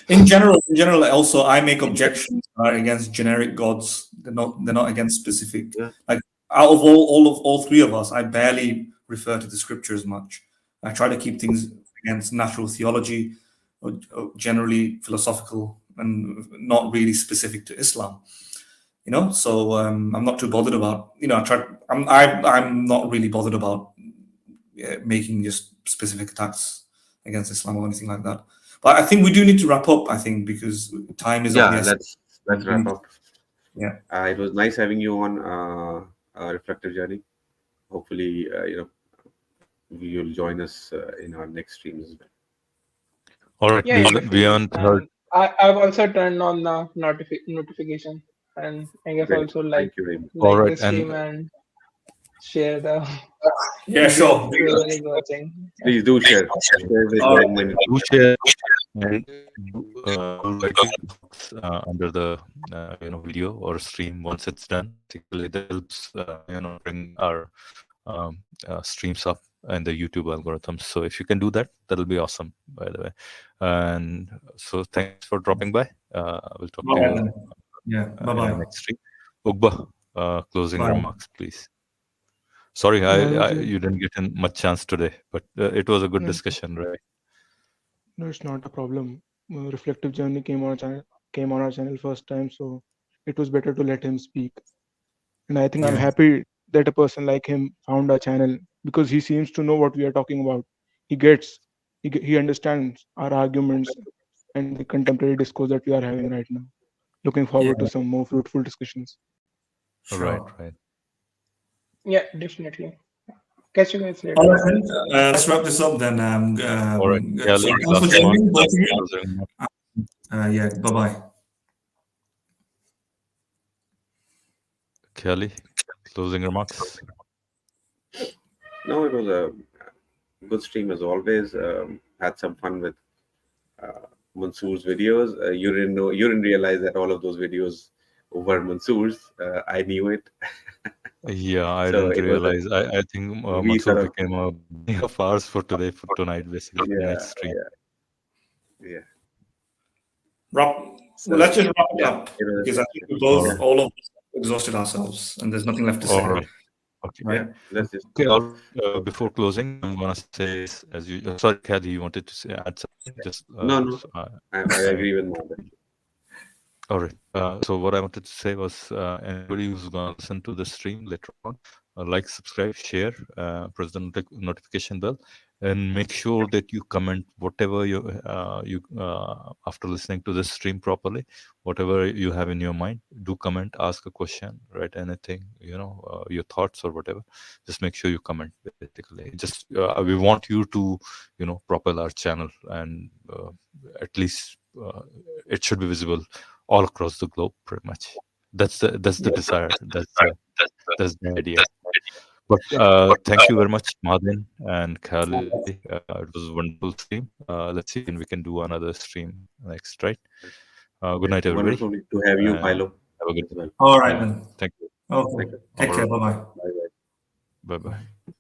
Speaker 2: In general, also I make objections against generic gods. They're not against specific.
Speaker 3: Yeah.
Speaker 2: Like out of all three of us, I barely refer to the scriptures much. I try to keep things against natural theology, or generally philosophical, and not really specific to Islam. So I'm not too bothered about. I'm not really bothered about making just specific attacks against Islam or anything like that. But I think we do need to wrap up. I think because time is of the essence.
Speaker 3: Let's wrap up.
Speaker 2: Yeah.
Speaker 3: It was nice having you on Reflective Journey. Hopefully, you'll join us in our next streams as well.
Speaker 1: All right.
Speaker 9: Yeah,
Speaker 1: Beyond heard.
Speaker 9: I've also turned on the notification, and I guess
Speaker 3: Great.
Speaker 9: also
Speaker 3: Thank you very much.
Speaker 1: All
Speaker 9: like
Speaker 1: right,
Speaker 9: the stream and share the
Speaker 2: Yeah, sure.
Speaker 9: whoever is watching.
Speaker 3: Please do share. Share with
Speaker 2: All right.
Speaker 3: many.
Speaker 1: Do share and write your thoughts under the video or stream once it's done. Basically, that helps bring our streams up and the YouTube algorithms. So if you can do that, that'll be awesome. By the way, and so thanks for dropping by. We'll talk to you.
Speaker 2: Yeah. Bye
Speaker 1: In
Speaker 2: bye.
Speaker 1: the next stream. Ugba, closing
Speaker 2: Bye.
Speaker 1: remarks, please. Sorry,
Speaker 10: Yeah,
Speaker 1: you didn't get in much chance today, but it was a good
Speaker 10: No,
Speaker 1: discussion, right?
Speaker 10: no, it's not a problem. Reflective Journey came on our channel first time, so it was better to let him speak. And I think I'm
Speaker 2: Yeah.
Speaker 10: happy that a person like him found our channel because he seems to know what we are talking about. He understands our arguments and the contemporary discourse that we are having right now. Looking forward to some more fruitful discussions.
Speaker 1: Right.
Speaker 9: Yeah, definitely. Catch you guys later.
Speaker 2: All right, then. Let's wrap this up then.
Speaker 1: All right.
Speaker 2: So
Speaker 1: Kelly,
Speaker 2: thanks for
Speaker 1: last
Speaker 2: joining,
Speaker 1: one.
Speaker 2: both of you.
Speaker 1: Closing remarks.
Speaker 2: Yeah. Bye bye.
Speaker 1: Kelly, closing remarks.
Speaker 3: No, it was a good stream as always. Had some fun with Mansur's videos. You didn't realize that all of those videos were Mansur's. I knew it.
Speaker 1: Yeah, I
Speaker 3: So
Speaker 1: didn't
Speaker 3: it was
Speaker 1: realize. I think
Speaker 3: we
Speaker 1: Mansur
Speaker 3: sort of
Speaker 1: became a buddy of ours for tonight, basically, tonight's stream.
Speaker 3: yeah. So
Speaker 2: Let's just wrap it up
Speaker 3: it was
Speaker 2: because I think we both, all of us, exhausted ourselves, and there's nothing left to say.
Speaker 1: All right. Okay.
Speaker 2: Right?
Speaker 3: let's just
Speaker 1: Okay. Before closing, I'm gonna say as you. Sorry, Kelly, you wanted to add something? Just
Speaker 3: no. I agree with Mohammed.
Speaker 1: All right. So what I wanted to say was, anybody who's going to listen to the stream later on, like, subscribe, share, press the notification bell, and make sure that you comment whatever you after listening to this stream properly, whatever you have in your mind. Do comment, ask a question, write anything, your thoughts or whatever. Just make sure you comment. Basically, just we want you to propel our channel, and at least it should be visible all across the globe, pretty much. That's the desire. That's the idea. But thank you very much, Madin and Khalid. It was a wonderful stream. Let's see when we can do another stream next, right? Good night, everybody.
Speaker 3: Wonderful to have you, Milo.
Speaker 1: Have a good
Speaker 3: as well.
Speaker 2: All right, then.
Speaker 1: Thank you.
Speaker 2: Okay. Take care. Bye bye.
Speaker 3: Bye bye.
Speaker 1: Bye bye.